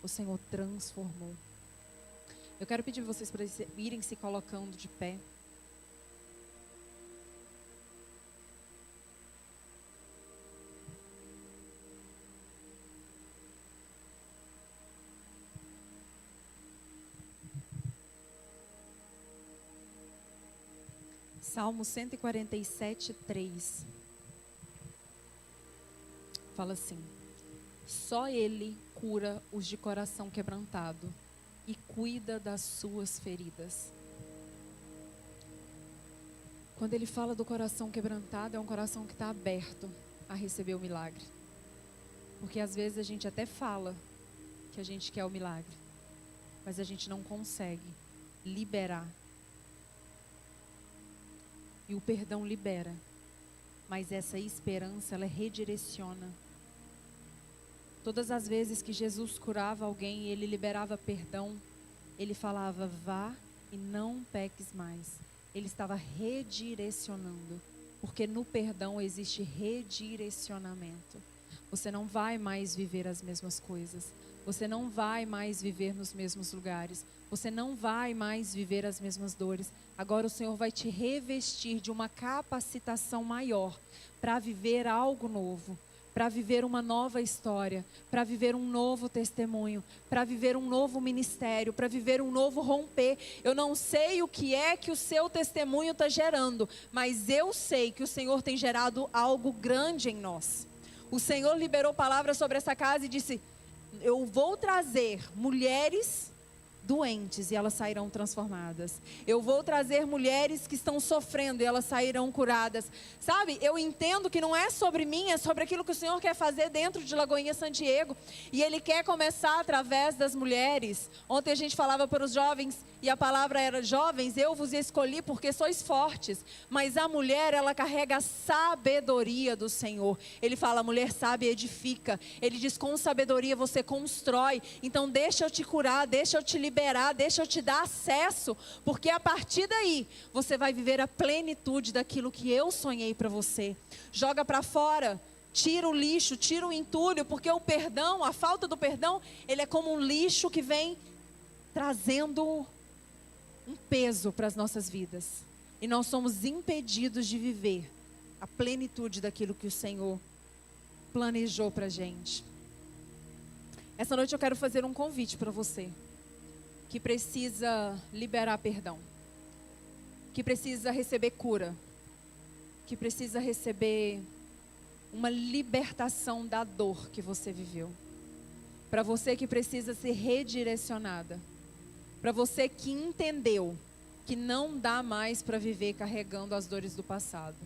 O Senhor transformou. Eu quero pedir vocês para irem se colocando de pé. Salmo 147, 3. Fala assim: só Ele cura os de coração quebrantado e cuida das suas feridas. Quando ele fala do coração quebrantado, é um coração que está aberto a receber o milagre. Porque às vezes a gente até fala que a gente quer o milagre, mas a gente não consegue liberar. E o perdão libera, mas essa esperança, ela redireciona. Todas as vezes que Jesus curava alguém e ele liberava perdão, ele falava, vá e não peques mais. Ele estava redirecionando, porque no perdão existe redirecionamento. Você não vai mais viver as mesmas coisas. Você não vai mais viver nos mesmos lugares. Você não vai mais viver as mesmas dores. Agora o Senhor vai te revestir de uma capacitação maior para viver algo novo, para viver uma nova história, para viver um novo testemunho, para viver um novo ministério, para viver um novo romper. Eu não sei o que é que o seu testemunho está gerando, mas eu sei que o Senhor tem gerado algo grande em nós. O Senhor liberou palavras sobre essa casa e disse, eu vou trazer mulheres doentes e elas sairão transformadas. Eu vou trazer mulheres que estão sofrendo e elas sairão curadas. Sabe, eu entendo que não é sobre mim, é sobre aquilo que o Senhor quer fazer dentro de Lagoinha Santiago. E Ele quer começar através das mulheres. Ontem a gente falava para os jovens e a palavra era, jovens, eu vos escolhi porque sois fortes. Mas a mulher, ela carrega a sabedoria do Senhor. Ele fala, a mulher sabe edifica. Ele diz, com sabedoria você constrói. Então deixa eu te curar, deixa eu te liberar, deixa eu te dar acesso, porque a partir daí você vai viver a plenitude daquilo que eu sonhei para você. Joga para fora, tira o lixo, tira o entulho, porque o perdão, a falta do perdão, ele é como um lixo que vem trazendo um peso para as nossas vidas. E nós somos impedidos de viver a plenitude daquilo que o Senhor planejou para a gente. Essa noite eu quero fazer um convite para você que precisa liberar perdão, que precisa receber cura, que precisa receber uma libertação da dor que você viveu. Para você que precisa ser redirecionada, para você que entendeu que não dá mais para viver carregando as dores do passado,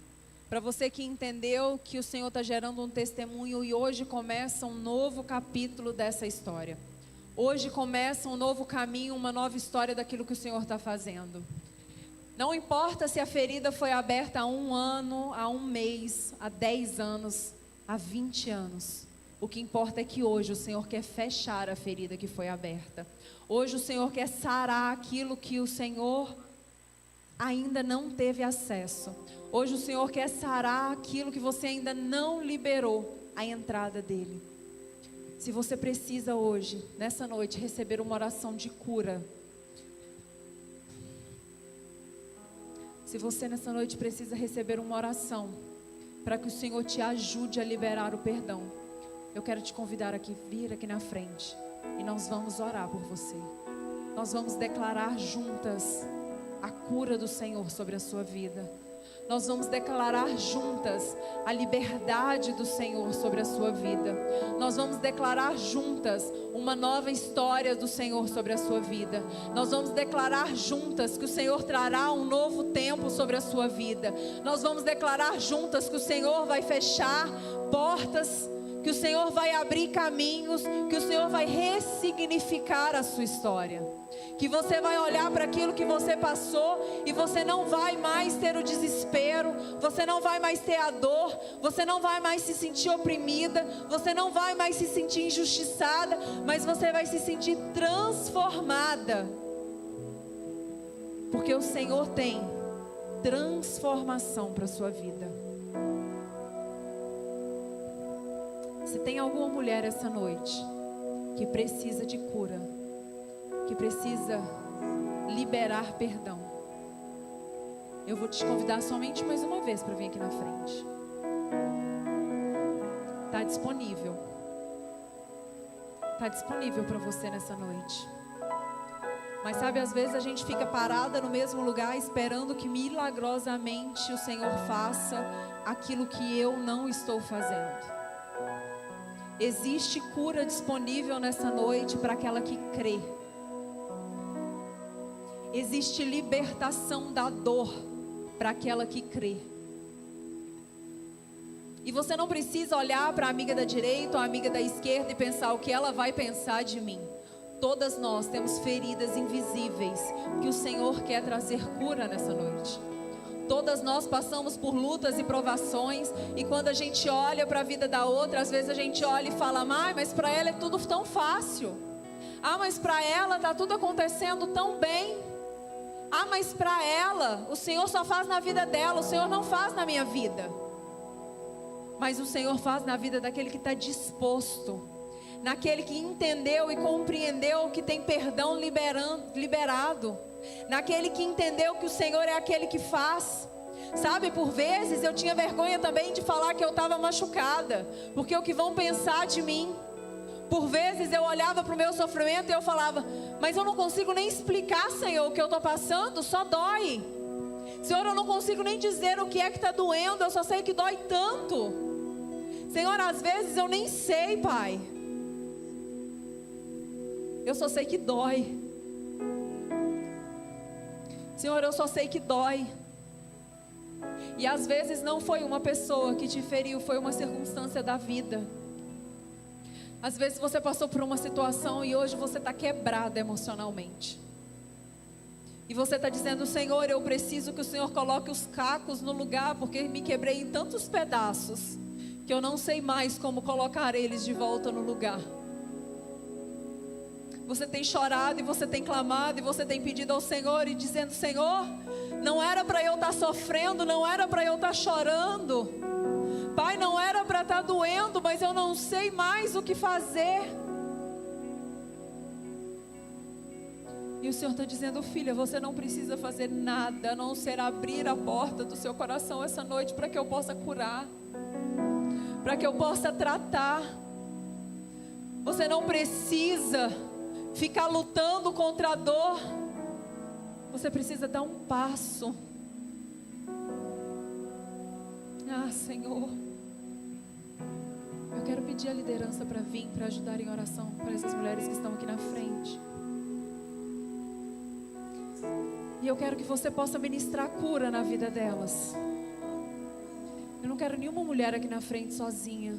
para você que entendeu que o Senhor está gerando um testemunho e hoje começa um novo capítulo dessa história. Hoje começa um novo caminho, uma nova história daquilo que o Senhor está fazendo. Não importa se a ferida foi aberta há 1 ano, há 1 mês, há 10 anos, há 20 anos. O que importa é que hoje o Senhor quer fechar a ferida que foi aberta. Hoje o Senhor quer sarar aquilo que o Senhor ainda não teve acesso. Hoje o Senhor quer sarar aquilo que você ainda não liberou a entrada dele. Se você precisa hoje, nessa noite, receber uma oração de cura. Se você nessa noite precisa receber uma oração para que o Senhor te ajude a liberar o perdão, eu quero te convidar aqui, vir aqui na frente, e nós vamos orar por você. Nós vamos declarar juntas a cura do Senhor sobre a sua vida. Nós vamos declarar juntas a liberdade do Senhor sobre a sua vida. Nós vamos declarar juntas uma nova história do Senhor sobre a sua vida. Nós vamos declarar juntas que o Senhor trará um novo tempo sobre a sua vida. Nós vamos declarar juntas que o Senhor vai fechar portas, que o Senhor vai abrir caminhos, que o Senhor vai ressignificar a sua história. Que você vai olhar para aquilo que você passou e você não vai mais ter o desespero, você não vai mais ter a dor, você não vai mais se sentir oprimida, você não vai mais se sentir injustiçada, mas você vai se sentir transformada. Porque o Senhor tem transformação para a sua vida. Se tem alguma mulher essa noite que precisa de cura, que precisa liberar perdão, eu vou te convidar somente mais uma vez para vir aqui na frente. Está disponível. Está disponível para você nessa noite. Mas sabe, às vezes a gente fica parada no mesmo lugar esperando que milagrosamente o Senhor faça aquilo que eu não estou fazendo. Existe cura disponível nessa noite para aquela que crê. Existe libertação da dor para aquela que crê. E você não precisa olhar para a amiga da direita ou a amiga da esquerda e pensar o que ela vai pensar de mim. Todas nós temos feridas invisíveis que o Senhor quer trazer cura nessa noite. Todas nós passamos por lutas e provações, e quando a gente olha para a vida da outra, às vezes a gente olha e fala: mas para ela é tudo tão fácil. Mas para ela está tudo acontecendo tão bem. Mas para ela, o Senhor só faz na vida dela, o Senhor não faz na minha vida. Mas o Senhor faz na vida daquele que está disposto, naquele que entendeu e compreendeu que tem perdão liberado, naquele que entendeu que o Senhor é aquele que faz. Sabe, por vezes eu tinha vergonha também de falar que eu estava machucada, porque o que vão pensar de mim. Por vezes eu olhava para o meu sofrimento e eu falava: mas eu não consigo nem explicar, Senhor, o que eu estou passando, só dói. Senhor, eu não consigo nem dizer o que é que está doendo, eu só sei que dói tanto. Senhor, às vezes eu nem sei, Pai. Eu só sei que dói. Senhor, eu só sei que dói. E às vezes não foi uma pessoa que te feriu, foi uma circunstância da vida. Às vezes você passou por uma situação e hoje você está quebrada emocionalmente. E você está dizendo: Senhor, eu preciso que o Senhor coloque os cacos no lugar, porque me quebrei em tantos pedaços que eu não sei mais como colocar eles de volta no lugar. Você tem chorado e você tem clamado e você tem pedido ao Senhor e dizendo: Senhor, não era para eu estar sofrendo, não era para eu estar chorando. Pai, não era para estar doendo, mas eu não sei mais o que fazer. E o Senhor está dizendo: filha, você não precisa fazer nada, a não ser abrir a porta do seu coração essa noite para que eu possa curar, para que eu possa tratar. Você não precisa ficar lutando contra a dor. Você precisa dar um passo. Senhor, eu quero pedir a liderança para vir, para ajudar em oração para essas mulheres que estão aqui na frente. E eu quero que você possa ministrar cura na vida delas. Eu não quero nenhuma mulher aqui na frente sozinha.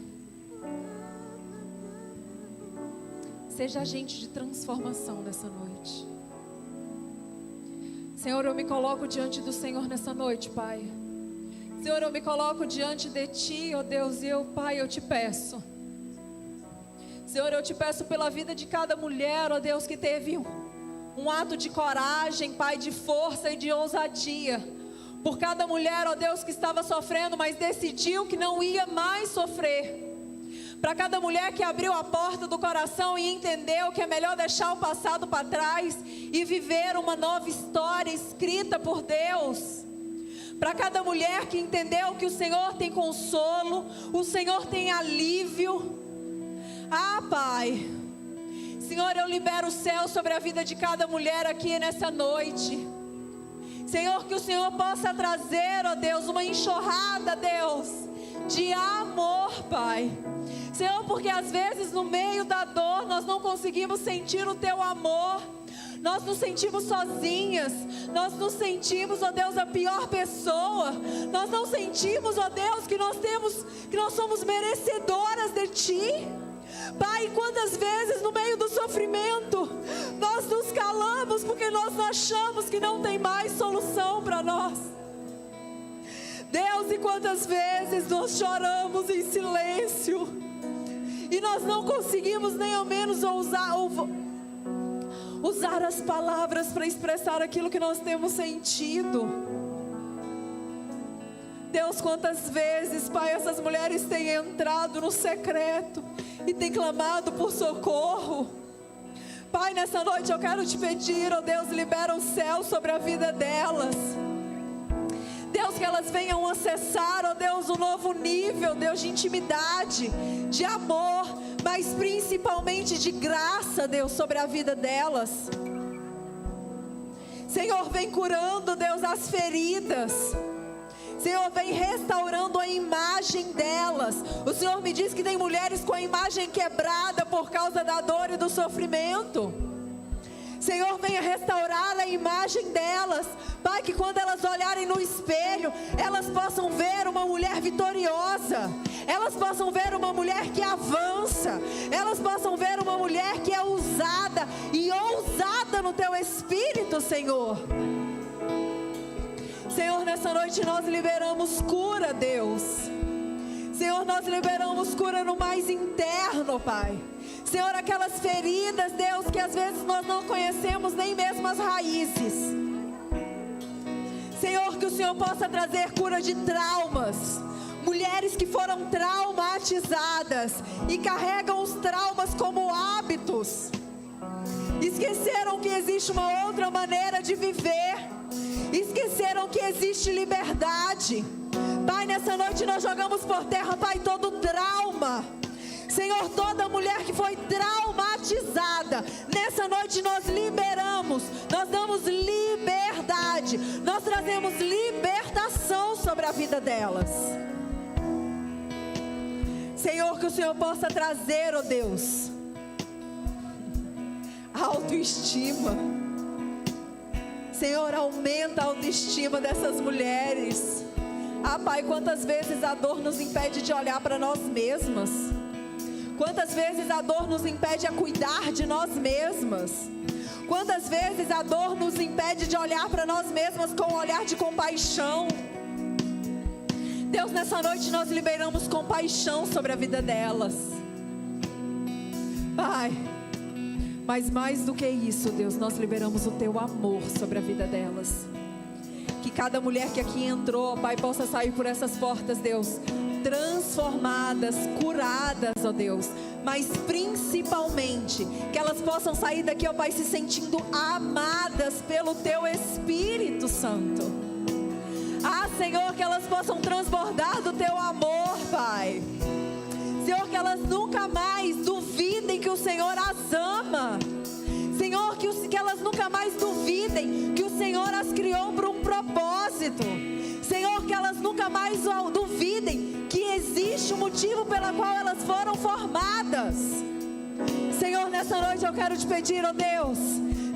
Seja agente de transformação nessa noite. Senhor, eu me coloco diante do Senhor nessa noite, Pai. Senhor, eu me coloco diante de Ti, ó Deus, e Pai, eu te peço. Senhor, eu te peço pela vida de cada mulher, ó Deus, que teve um ato de coragem, Pai, de força e de ousadia. Por cada mulher, ó Deus, que estava sofrendo, mas decidiu que não ia mais sofrer. Para cada mulher que abriu a porta do coração e entendeu que é melhor deixar o passado para trás e viver uma nova história escrita por Deus. Para cada mulher que entendeu que o Senhor tem consolo, o Senhor tem alívio. Ah, Pai, Senhor, eu libero o céu sobre a vida de cada mulher aqui nessa noite. Senhor, que o Senhor possa trazer, ó Deus, uma enxurrada, Deus, de amor, Pai. Senhor, porque às vezes no meio da dor nós não conseguimos sentir o Teu amor. Nós nos sentimos sozinhas. Nós nos sentimos, ó Deus, a pior pessoa. Nós não sentimos, ó Deus, que nós somos merecedoras de Ti. Pai, quantas vezes no meio do sofrimento nós nos calamos porque nós achamos que não tem mais solução para nós. Deus, e quantas vezes nós choramos em silêncio e nós não conseguimos nem ao menos usar as palavras para expressar aquilo que nós temos sentido. Deus, quantas vezes, Pai, essas mulheres têm entrado no secreto e têm clamado por socorro. Pai, nessa noite eu quero te pedir, ó Deus, libera o céu sobre a vida delas. Deus, que elas venham acessar, ó Deus, um novo nível, Deus, de intimidade, de amor, mas principalmente de graça, Deus, sobre a vida delas. Senhor, vem curando, Deus, as feridas. Senhor, vem restaurando a imagem delas. O Senhor me diz que tem mulheres com a imagem quebrada por causa da dor e do sofrimento. Senhor, venha restaurar a imagem delas. Pai, que quando elas olharem no espelho, elas possam ver uma mulher vitoriosa. Elas possam ver uma mulher que avança. Elas possam ver uma mulher que é ousada e ousada no Teu Espírito, Senhor. Senhor, nessa noite nós liberamos cura, Deus. Senhor, nós liberamos cura no mais interno, Pai. Senhor, aquelas feridas, Deus, que às vezes nós não conhecemos nem mesmo as raízes. Senhor, que o Senhor possa trazer cura de traumas. Mulheres que foram traumatizadas e carregam os traumas como hábitos. Esqueceram que existe uma outra maneira de viver. Esqueceram que existe liberdade. Pai, nessa noite nós jogamos por terra, Pai, todo trauma. Senhor, toda mulher que foi traumatizada, nessa noite nós liberamos, nós damos liberdade, nós trazemos libertação sobre a vida delas. Senhor, que o Senhor possa trazer, ó Deus, autoestima. Senhor, aumenta a autoestima dessas mulheres. Ah, Pai, quantas vezes a dor nos impede de olhar para nós mesmas. Quantas vezes a dor nos impede a cuidar de nós mesmas. Quantas vezes a dor nos impede de olhar para nós mesmas com um olhar de compaixão. Deus, nessa noite nós liberamos compaixão sobre a vida delas. Pai, mas mais do que isso, Deus, nós liberamos o Teu amor sobre a vida delas. Que cada mulher que aqui entrou, Pai, possa sair por essas portas, Deus, transformadas, curadas, ó Deus. Mas principalmente, que elas possam sair daqui, ó Pai, se sentindo amadas pelo Teu Espírito Santo. Ah, Senhor, que elas possam transbordar do Teu amor, Pai. Senhor, que elas nunca mais duvidem que o Senhor as ama. Senhor, que elas nunca mais duvidem que o Senhor as criou para um propósito. Senhor, que elas nunca mais duvidem que existe um motivo pelo qual elas foram formadas. Senhor, nessa noite eu quero te pedir, ó Deus,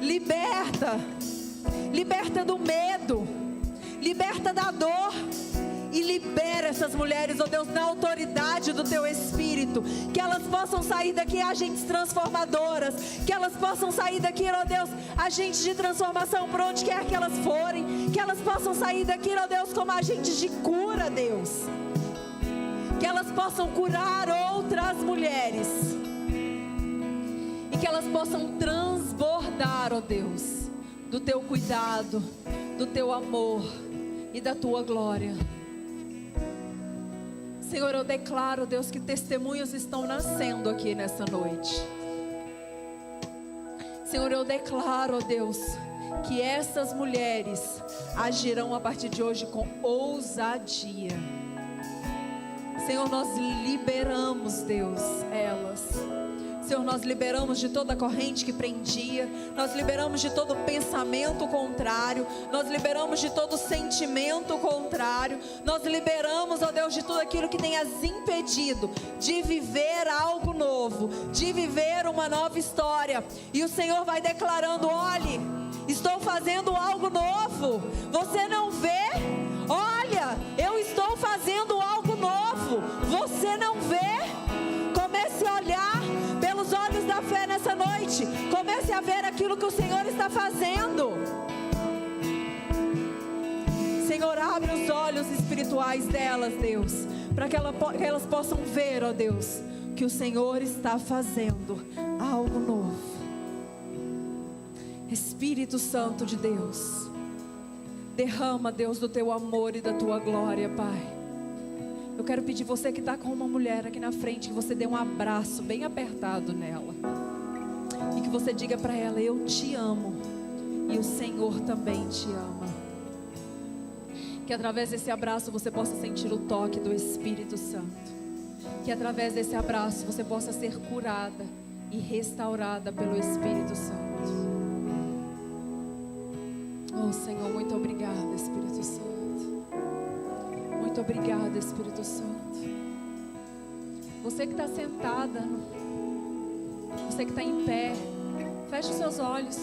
liberta do medo, liberta da dor. E libera essas mulheres, ó Deus, na autoridade do Teu Espírito. Que elas possam sair daqui agentes transformadoras. Que elas possam sair daqui, ó Deus, agentes de transformação por onde quer que elas forem. Que elas possam sair daqui, ó Deus, como agentes de cura, Deus. Que elas possam curar outras mulheres. que elas possam transbordar, ó Deus, do teu cuidado, do teu amor e da tua glória. Senhor, eu declaro, Deus, que testemunhos estão nascendo aqui nessa noite. Senhor, eu declaro, ó Deus, que essas mulheres agirão a partir de hoje com ousadia. Senhor, nós liberamos, Deus, elas. Senhor, nós liberamos de toda corrente que prendia, nós liberamos de todo pensamento contrário, nós liberamos de todo sentimento contrário, nós liberamos, ó Deus, de tudo aquilo que tem as impedido de viver algo novo, de viver uma nova história. E o Senhor vai declarando: olhe, estou fazendo algo novo, você não vê? Olha, eu estou fazendo algo novo, você não vê? Comece a olhar pelos olhos da fé nessa noite. Comece a ver aquilo que o Senhor está fazendo. Senhor, abre os olhos espirituais delas, Deus, para que elas possam ver, ó Deus, que o Senhor está fazendo algo novo. Espírito Santo de Deus, derrama, Deus, do teu amor e da tua glória, Pai. Eu quero pedir, você que está com uma mulher aqui na frente, que você dê um abraço bem apertado nela. E que você diga para ela: eu te amo. E o Senhor também te ama. Que através desse abraço você possa sentir o toque do Espírito Santo. Que através desse abraço você possa ser curada e restaurada pelo Espírito Santo. Oh Senhor, muito obrigada, Espírito Santo. Muito obrigada, Espírito Santo. Você que está sentada, você que está em pé, feche os seus olhos,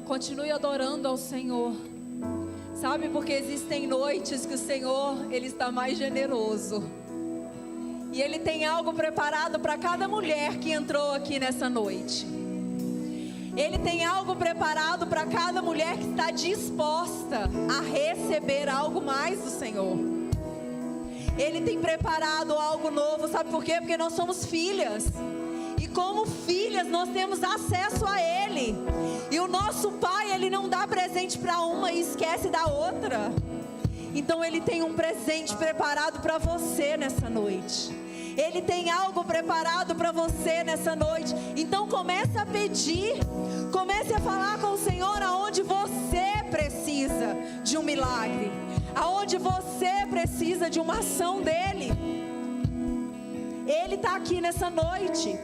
continue adorando ao Senhor. Sabe, porque existem noites que o Senhor, Ele está mais generoso. E Ele tem algo preparado para cada mulher que entrou aqui nessa noite. Ele tem algo preparado para cada mulher que está disposta a receber algo mais do Senhor. Ele tem preparado algo novo, sabe por quê? Porque nós somos filhas. E como filhas nós temos acesso a Ele. E o nosso Pai, Ele não dá presente para uma e esquece da outra. Então Ele tem um presente preparado para você nessa noite. Ele tem algo preparado para você nessa noite. Então comece a pedir, comece a falar com o Senhor aonde você precisa de um milagre, aonde você precisa de uma ação dEle. Ele está aqui nessa noite.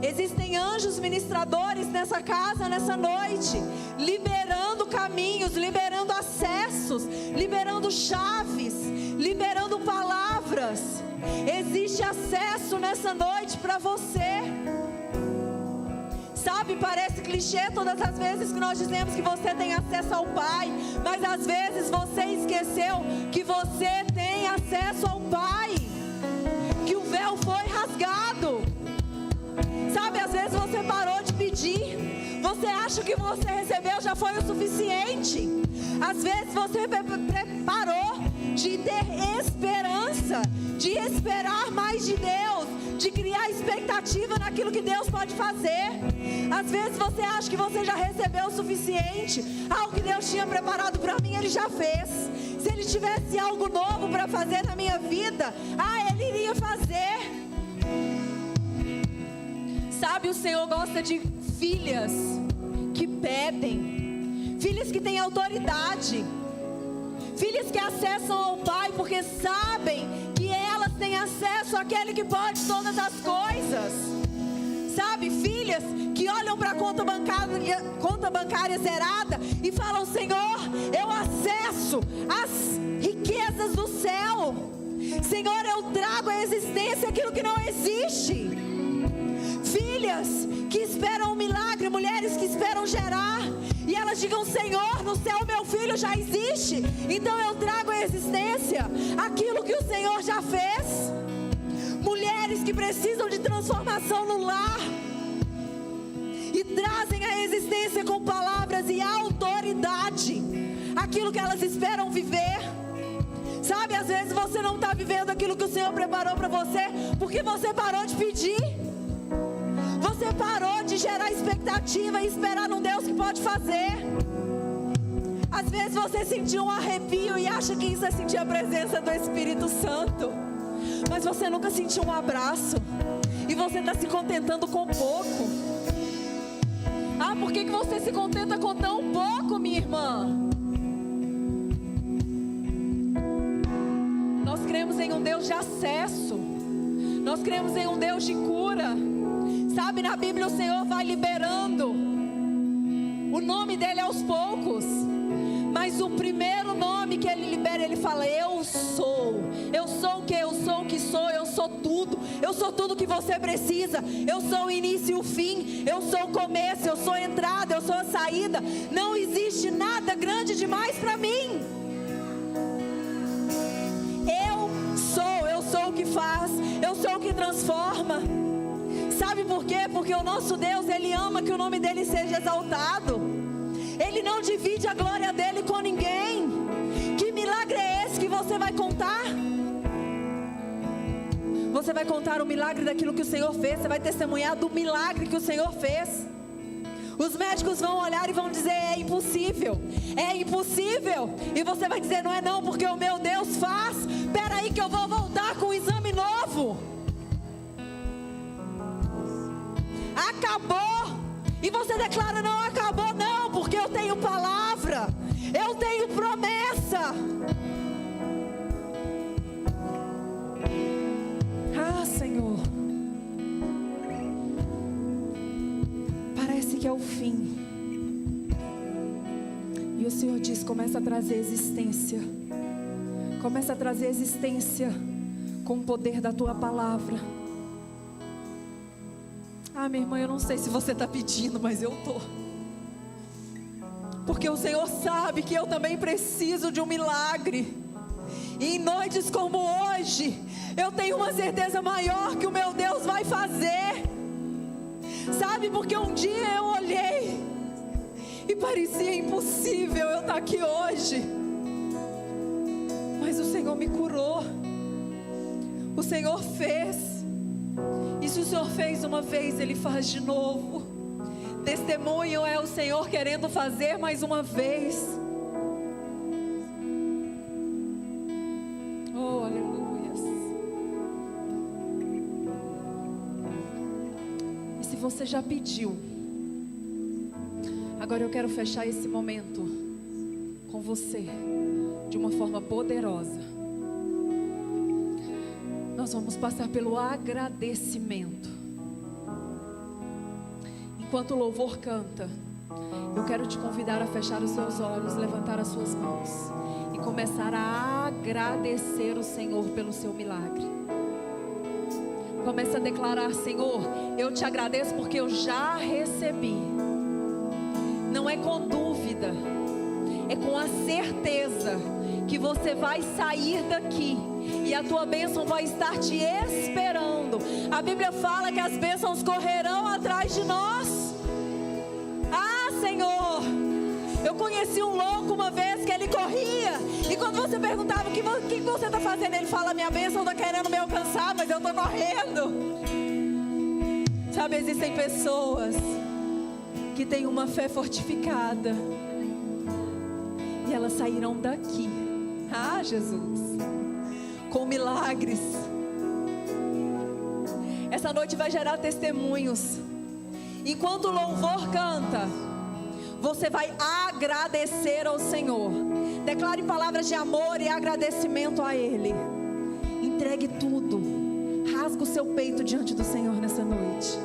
Existem anjos ministradores nessa casa nessa noite, liberando caminhos, liberando acessos, liberando chaves, liberando palavras. Existe acesso nessa noite para você. Sabe, parece clichê todas as vezes que nós dizemos que você tem acesso ao Pai, mas às vezes você esqueceu que você tem acesso ao Pai, que o véu foi rasgado. Sabe, às vezes você parou de pedir, você acha que você recebeu já foi o suficiente. Às vezes você parou de ter esperança, de esperar mais de Deus, de criar expectativa naquilo que Deus pode fazer. Às vezes você acha que você já recebeu o suficiente, algo que Deus tinha preparado para mim, Ele já fez. Se Ele tivesse algo novo para fazer na minha vida, Ele iria fazer. Sabe, o Senhor gosta de filhas que pedem, filhas que têm autoridade, filhas que acessam ao Pai porque sabem que elas têm acesso àquele que pode todas as coisas. Sabe, filhas que olham para a conta bancária zerada e falam: Senhor, eu acesso as riquezas do céu. Senhor, eu trago à existência aquilo que não existe. Filhas que esperam um milagre, mulheres que esperam gerar, e elas digam: Senhor, no céu meu filho já existe, então eu trago à existência aquilo que o Senhor já fez. Mulheres que precisam de transformação no lar e trazem à existência com palavras e autoridade aquilo que elas esperam viver. Sabe, às vezes você não está vivendo aquilo que o Senhor preparou para você porque você parou de pedir. Você você parou de gerar expectativa e esperar num Deus que pode fazer? Às vezes você sentiu um arrepio e acha que isso é sentir a presença do Espírito Santo, mas você nunca sentiu um abraço, e você está se contentando com pouco. Ah, por que você se contenta com tão pouco, minha irmã? Nós cremos em um Deus de acesso, nós cremos em um Deus de cura. Sabe, na Bíblia o Senhor vai liberando o nome dele aos poucos, mas o primeiro nome que ele libera, ele fala: eu sou o que eu sou, o que sou, eu sou tudo que você precisa, eu sou o início e o fim, eu sou o começo, eu sou a entrada, eu sou a saída, não existe nada grande demais para mim. Eu sou o que faz, eu sou o que transforma. Sabe por quê? Porque o nosso Deus, Ele ama que o nome dEle seja exaltado. Ele não divide a glória dEle com ninguém. Que milagre é esse que você vai contar? Você vai contar o milagre daquilo que o Senhor fez. Você vai testemunhar do milagre que o Senhor fez. Os médicos vão olhar e vão dizer: é impossível, é impossível. E você vai dizer: não é não, porque o meu Deus faz. Espera aí que eu vou voltar com um exame novo. Acabou. E você declara: não acabou não, porque eu tenho palavra, eu tenho promessa. Ah, Senhor, parece que é o fim. E o Senhor diz: começa a trazer existência. Começa a trazer existência com o poder da tua palavra. Ah, minha irmã, eu não sei se você está pedindo, mas eu estou. Porque o Senhor sabe que eu também preciso de um milagre. E em noites como hoje, eu tenho uma certeza maior que o meu Deus vai fazer. Sabe, porque um dia eu olhei e parecia impossível eu estar aqui hoje. Mas o Senhor me curou. O Senhor fez. E se o Senhor fez uma vez, Ele faz de novo. Testemunho é o Senhor querendo fazer mais uma vez. Oh, aleluias. E se você já pediu, agora eu quero fechar esse momento com você de uma forma poderosa. Nós vamos passar pelo agradecimento. Enquanto o louvor canta, eu quero te convidar a fechar os seus olhos, levantar as suas mãos e começar a agradecer o Senhor pelo seu milagre. Começa a declarar: Senhor, eu te agradeço porque eu já recebi. Não é com dúvida, é com a certeza que você vai sair daqui e a tua bênção vai estar te esperando. A Bíblia fala que as bênçãos correrão atrás de nós. Ah, Senhor, eu conheci um louco uma vez que ele corria, e quando você perguntava: o que você está fazendo? Ele fala: minha bênção está querendo me alcançar, mas eu estou correndo. Sabe, existem pessoas que têm uma fé fortificada e elas sairão daqui, ah, Jesus, com milagres. Essa noite vai gerar testemunhos. Enquanto o louvor canta, você vai agradecer ao Senhor. Declare palavras de amor e agradecimento a Ele. Entregue tudo. Rasga o seu peito diante do Senhor nessa noite.